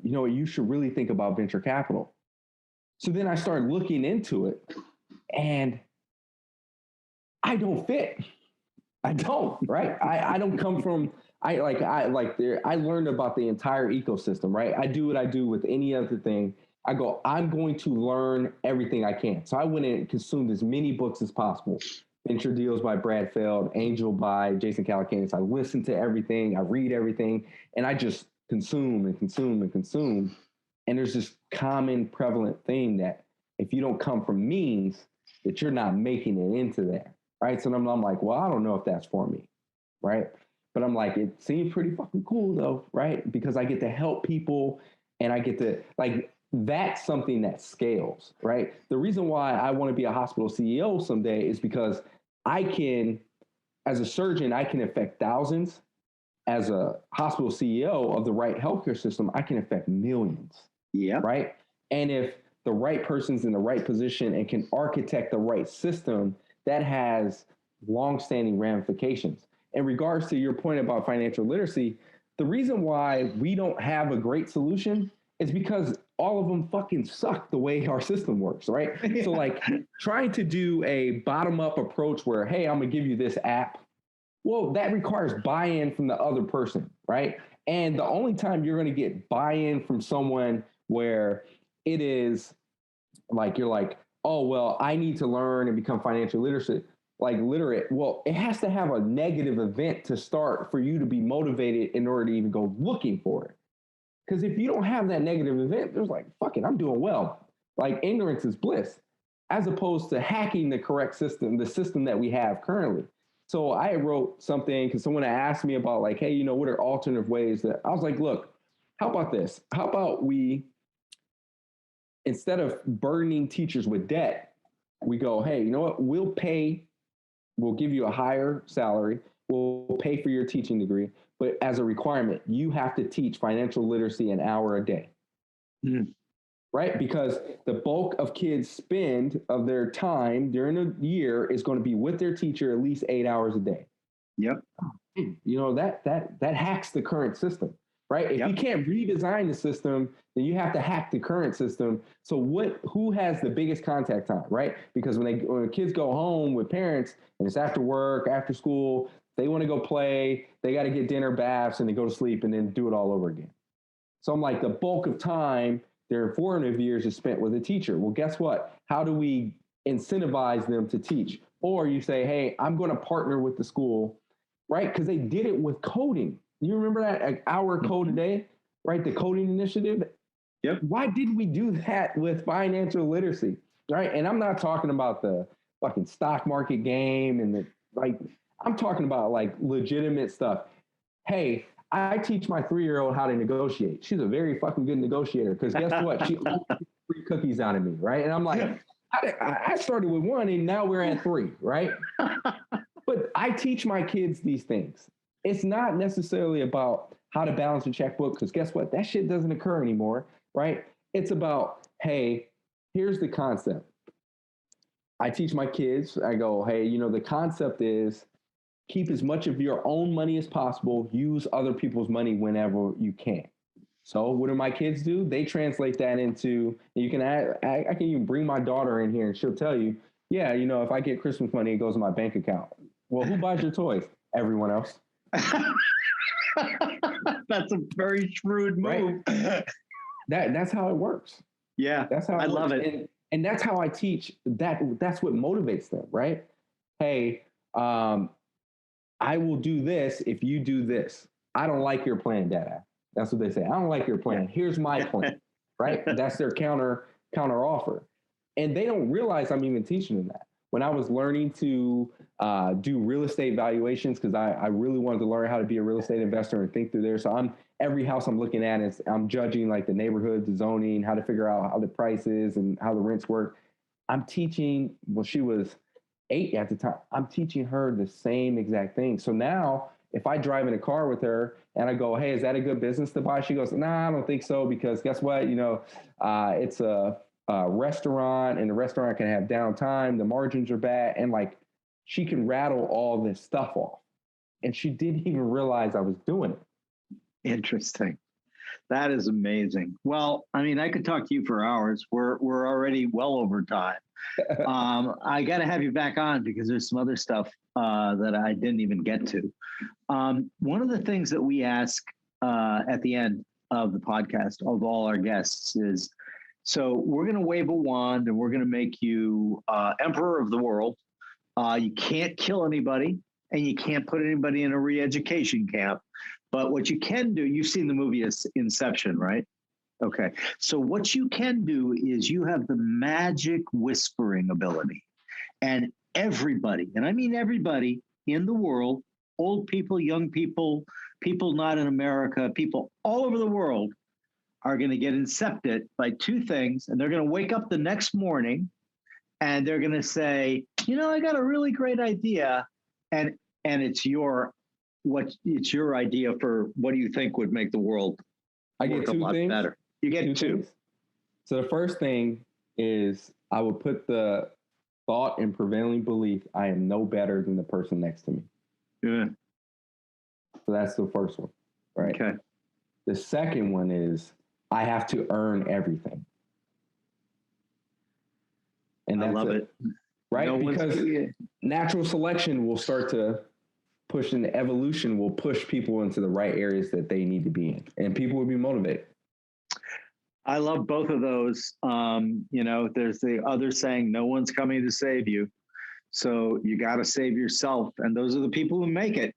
you should really think about venture capital. So then I started looking into it, and I don't fit. I don't, right? I don't come from, I learned about the entire ecosystem, right? I do what I do with any other thing. I go, I'm going to learn everything I can. So I went in and consumed as many books as possible. Venture Deals by Brad Feld, Angel by Jason Calacanis. I listen to everything, I read everything, and I just consume and consume and consume. And there's this common prevalent thing that if you don't come from means, that you're not making it into there, right? So I'm like, well, I don't know if that's for me, right? But I'm like, it seems pretty fucking cool though, right? Because I get to help people and I get to, like, that's something that scales, right? The reason why I want to be a hospital CEO someday is because I can, as a surgeon, I can affect thousands. As a hospital CEO of the right healthcare system, I can affect millions. Yeah. Right. And if the right person's in the right position and can architect the right system, that has longstanding ramifications. In regards to your point about financial literacy, the reason why we don't have a great solution is because all of them fucking suck the way our system works, right? Yeah. So like trying to do a bottom-up approach where, hey, I'm gonna give you this app, well, that requires buy-in from the other person, right? And the only time you're gonna get buy-in from someone where it is like, you're like, oh, well, I need to learn and become financially literate. Well, it has to have a negative event to start for you to be motivated in order to even go looking for it. Because if you don't have that negative event, there's like, fuck it, I'm doing well. Like ignorance is bliss, as opposed to hacking the correct system, the system that we have currently. So I wrote something because someone asked me about like, hey, what are alternative ways that I was like, look, how about this? How about we, instead of burdening teachers with debt, we go, hey, you know what? We'll give you a higher salary. We'll pay for your teaching degree. But as a requirement, you have to teach financial literacy an hour a day. Mm. Right? Because the bulk of kids spend of their time during a year is going to be with their teacher at least 8 hours a day. Yep. That hacks the current system, right? If you can't redesign the system, then you have to hack the current system. So who has the biggest contact time, right? Because when kids go home with parents and it's after work, after school, they want to go play, they got to get dinner, baths, and they go to sleep and then do it all over again. So I'm like, the bulk of time, their formative years is spent with a teacher. Well, guess what? How do we incentivize them to teach? Or you say, hey, I'm going to partner with the school, right? Because they did it with coding. You remember that hour code a day, right? The coding initiative. Yep. Why did we do that with financial literacy, right? And I'm not talking about the fucking stock market game and I'm talking about like legitimate stuff. Hey, I teach my 3-year-old how to negotiate. She's a very fucking good negotiator because guess what? She owns 3 cookies out of me, right? And I'm like, I started with 1 and now we're at 3, right? But I teach my kids these things. It's not necessarily about how to balance a checkbook because guess what? That shit doesn't occur anymore, right? It's about, hey, here's the concept. I teach my kids, I go, hey, the concept is keep as much of your own money as possible. Use other people's money whenever you can. So what do my kids do? They translate that into, you can add, I can even bring my daughter in here and she'll tell you, yeah, if I get Christmas money, it goes in my bank account. Well, who buys your toys? Everyone else. That's a very shrewd move. Right? That's how it works. Yeah, that's how I love it. And that's how I teach. That's what motivates them, right? Hey, I will do this if you do this. I don't like your plan, Dada. That's what they say. I don't like your plan. Here's my plan, right? That's their counter offer. And they don't realize I'm even teaching them that. When I was learning to do real estate valuations, because I really wanted to learn how to be a real estate investor and think through there. So every house I'm looking at I'm judging like the neighborhood, the zoning, how to figure out how the price is and how the rents work. I'm teaching, well, she was 8 at the time. I'm teaching her the same exact thing. So now if I drive in a car with her and I go, hey, is that a good business to buy? She goes, nah, I don't think so. Because guess what? It's a restaurant and the restaurant can have downtime. The margins are bad. And like, she can rattle all this stuff off. And she didn't even realize I was doing it. Interesting. That is amazing. Well, I mean, I could talk to you for hours. We're already well over time. I got to have you back on because there's some other stuff that I didn't even get to. One of the things that we ask at the end of the podcast of all our guests is, so we're going to wave a wand and we're going to make you emperor of the world. You can't kill anybody and you can't put anybody in a re-education camp. But what you can do, you've seen the movie Inception, right? Okay. So what you can do is you have the magic whispering ability. And everybody, and I mean everybody in the world, old people, young people, people not in America, people all over the world are going to get incepted by 2 things. And they're going to wake up the next morning and they're going to say, I got a really great idea. And it's your idea for what do you think would make the world I get 2 things better. You get 2 things. So the first thing is I would put the thought and prevailing belief, I am no better than the person next to me. Yeah. So that's the first one, right? Okay. The second one is I have to earn everything. And that's I love it. Right? Because natural selection will start to push, and evolution will push people into the right areas that they need to be in. And people will be motivated. I love both of those. There's the other saying, no one's coming to save you. So you got to save yourself. And those are the people who make it.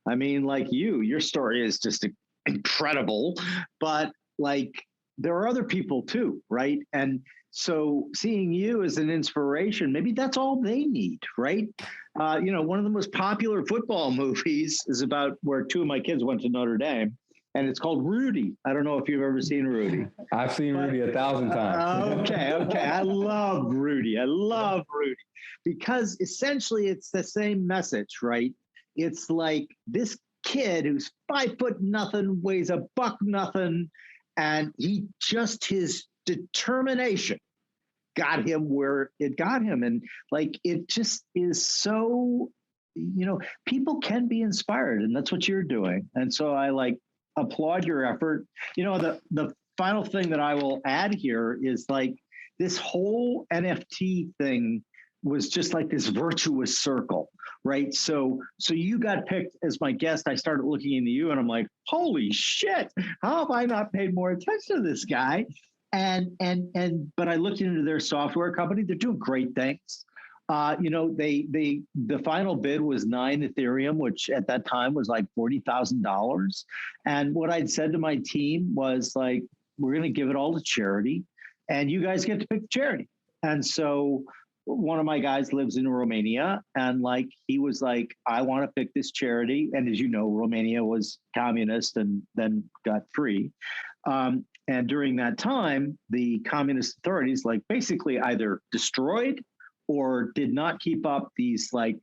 I mean, like your story is just incredible, but like there are other people too, right? And so seeing you as an inspiration, maybe that's all they need, right? One of the most popular football movies is about where two of my kids went to Notre Dame, and it's called Rudy. I don't know if you've ever seen Rudy. I've seen Rudy 1,000 times. Okay. I love Rudy. Because essentially it's the same message, right? It's like this kid who's 5 foot nothing, weighs a buck nothing, and his determination got him where it got him. And like, it just is so, people can be inspired, and that's what you're doing. And so I applaud your effort. The final thing that I will add here is like this whole NFT thing was just like this virtuous circle, right? So you got picked as my guest. I started looking into you and I'm like, holy shit, how have I not paid more attention to this guy? But I looked into their software company. They're doing great things. The final bid was 9 Ethereum, which at that time was like $40,000. And what I'd said to my team was like, we're going to give it all to charity, and you guys get to pick the charity. And so one of my guys lives in Romania, and like, he was like, I want to pick this charity. And as you know, Romania was communist and then got free. And during that time, the communist authorities like basically either destroyed or did not keep up these like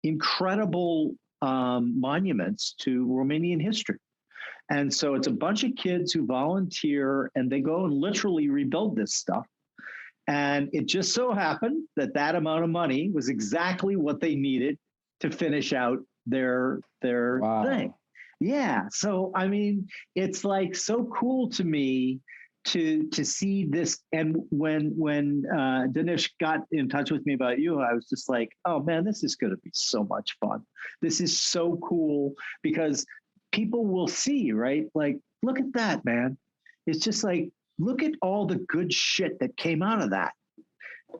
incredible monuments to Romanian history. And so it's a bunch of kids who volunteer and they go and literally rebuild this stuff. And it just so happened that amount of money was exactly what they needed to finish out their thing. Yeah. So, I mean, it's like so cool to me to see this. And when Dinesh got in touch with me about you, I was just like, oh man, this is going to be so much fun. This is so cool because people will see, right? Like, look at that, man. It's just like, look at all the good shit that came out of that.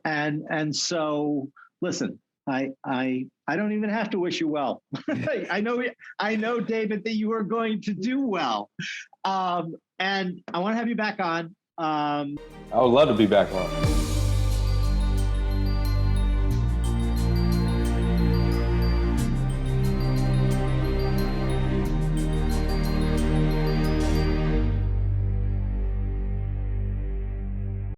And so listen, I don't even have to wish you well. I know, David, that you are going to do well. And I want to have you back on. I would love to be back on.